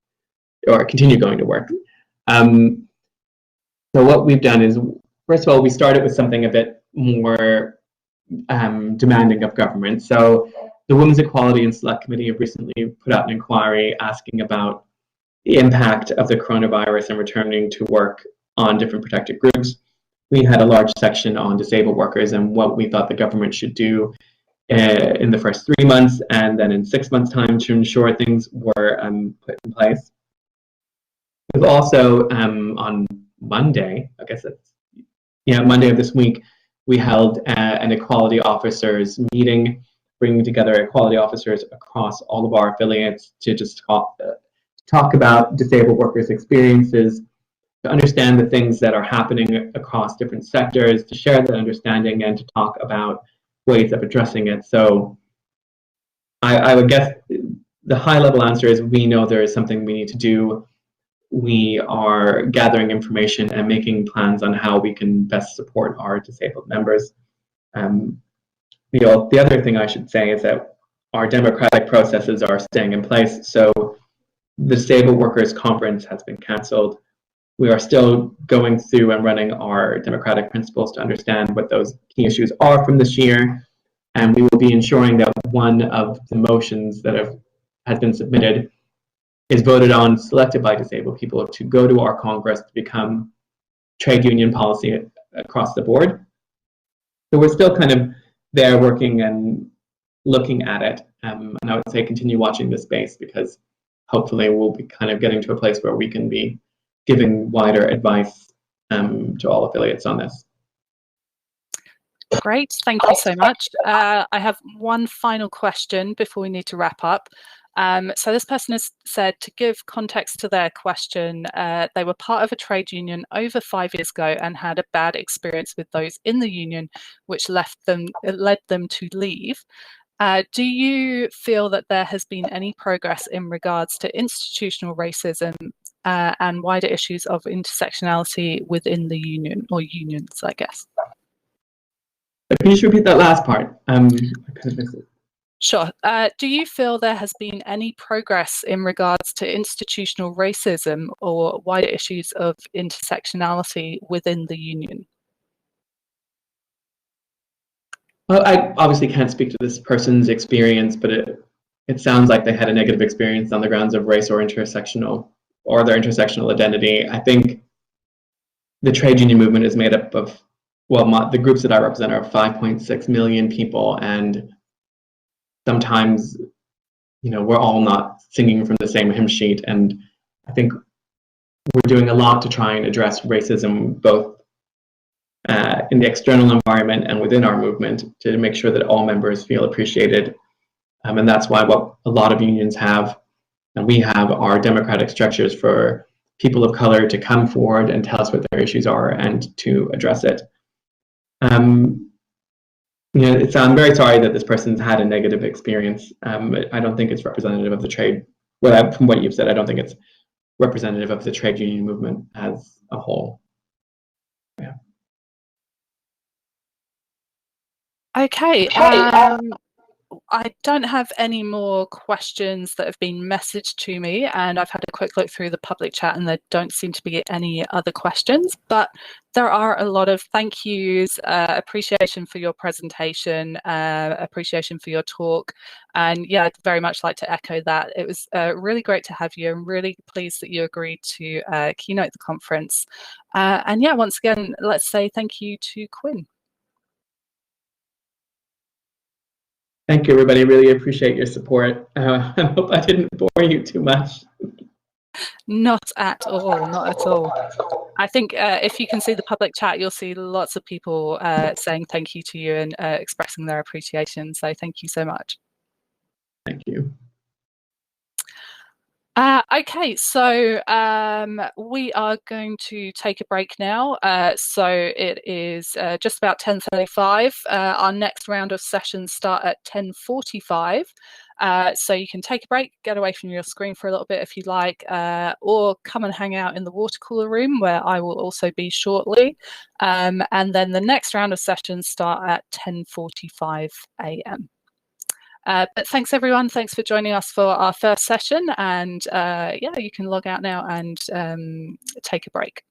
or continue going to work. So what we've done is, first of all, we started with something a bit more demanding of government. So the Women's Equality and Select Committee have recently put out an inquiry asking about the impact of the coronavirus and returning to work on different protected groups. We had a large section on disabled workers and what we thought the government should do in the first 3 months and then in 6 months' time to ensure things were put in place. We've also, on Monday, I guess it's, Monday of this week, we held an equality officers meeting, bringing together equality officers across all of our affiliates to just talk about disabled workers' experiences, to understand the things that are happening across different sectors, to share that understanding and to talk about ways of addressing it. So I would guess the high level answer is we know there is something we need to do. We are gathering information and making plans on how we can best support our disabled members. The other thing I should say is that our democratic processes are staying in place. So the Disabled Workers Conference has been cancelled. We are still going through and running our democratic principles to understand what those key issues are from this year. And we will be ensuring that one of the motions that has been submitted is voted on, selected by disabled people to go to our Congress to become trade union policy across the board. So we're still kind of there working and looking at it. And I would say continue watching this space, because hopefully we'll be kind of getting to a place where we can be giving wider advice to all affiliates on this. Great, thank you so much. I have one final question before we need to wrap up. So this person has said, to give context to their question, they were part of a trade union over 5 years ago and had a bad experience with those in the union, which led them to leave. Do you feel that there has been any progress in regards to institutional racism and wider issues of intersectionality within the union, or unions, I guess? Can you just repeat that last part? I kind of missed it. Sure. Do you feel there has been any progress in regards to institutional racism or wider issues of intersectionality within the union? Well, I obviously can't speak to this person's experience, but it sounds like they had a negative experience on the grounds of race or their intersectional identity. I think the trade union movement is made up of, well, the groups that I represent are 5.6 million people, and sometimes, we're all not singing from the same hymn sheet. And I think we're doing a lot to try and address racism, both in the external environment and within our movement, to make sure that all members feel appreciated. And that's why what a lot of unions have, and we have, are democratic structures for people of color to come forward and tell us what their issues are and to address it. I'm very sorry that this person's had a negative experience. I don't think it's representative of the trade. From what you've said, I don't think it's representative of the trade union movement as a whole. Yeah. Okay. I don't have any more questions that have been messaged to me, and I've had a quick look through the public chat and there don't seem to be any other questions, but there are a lot of thank yous, appreciation for your presentation, appreciation for your talk, and yeah, I'd very much like to echo that. It was really great to have you. I'm really pleased that you agreed to keynote the conference. And yeah, once again, let's say thank you to Quinn. Thank you, everybody. Really appreciate your support. I hope I didn't bore you too much. Not at all, not at all. I think if you can see the public chat, you'll see lots of people saying thank you to you and expressing their appreciation. So thank you so much. Thank you. Okay, so we are going to take a break now. So it is just about 10:35. Our next round of sessions start at 10:45. So you can take a break, get away from your screen for a little bit if you like, or come and hang out in the water cooler room where I will also be shortly. And then the next round of sessions start at 10:45 a.m. But thanks everyone. Thanks for joining us for our first session. And yeah, you can log out now and take a break.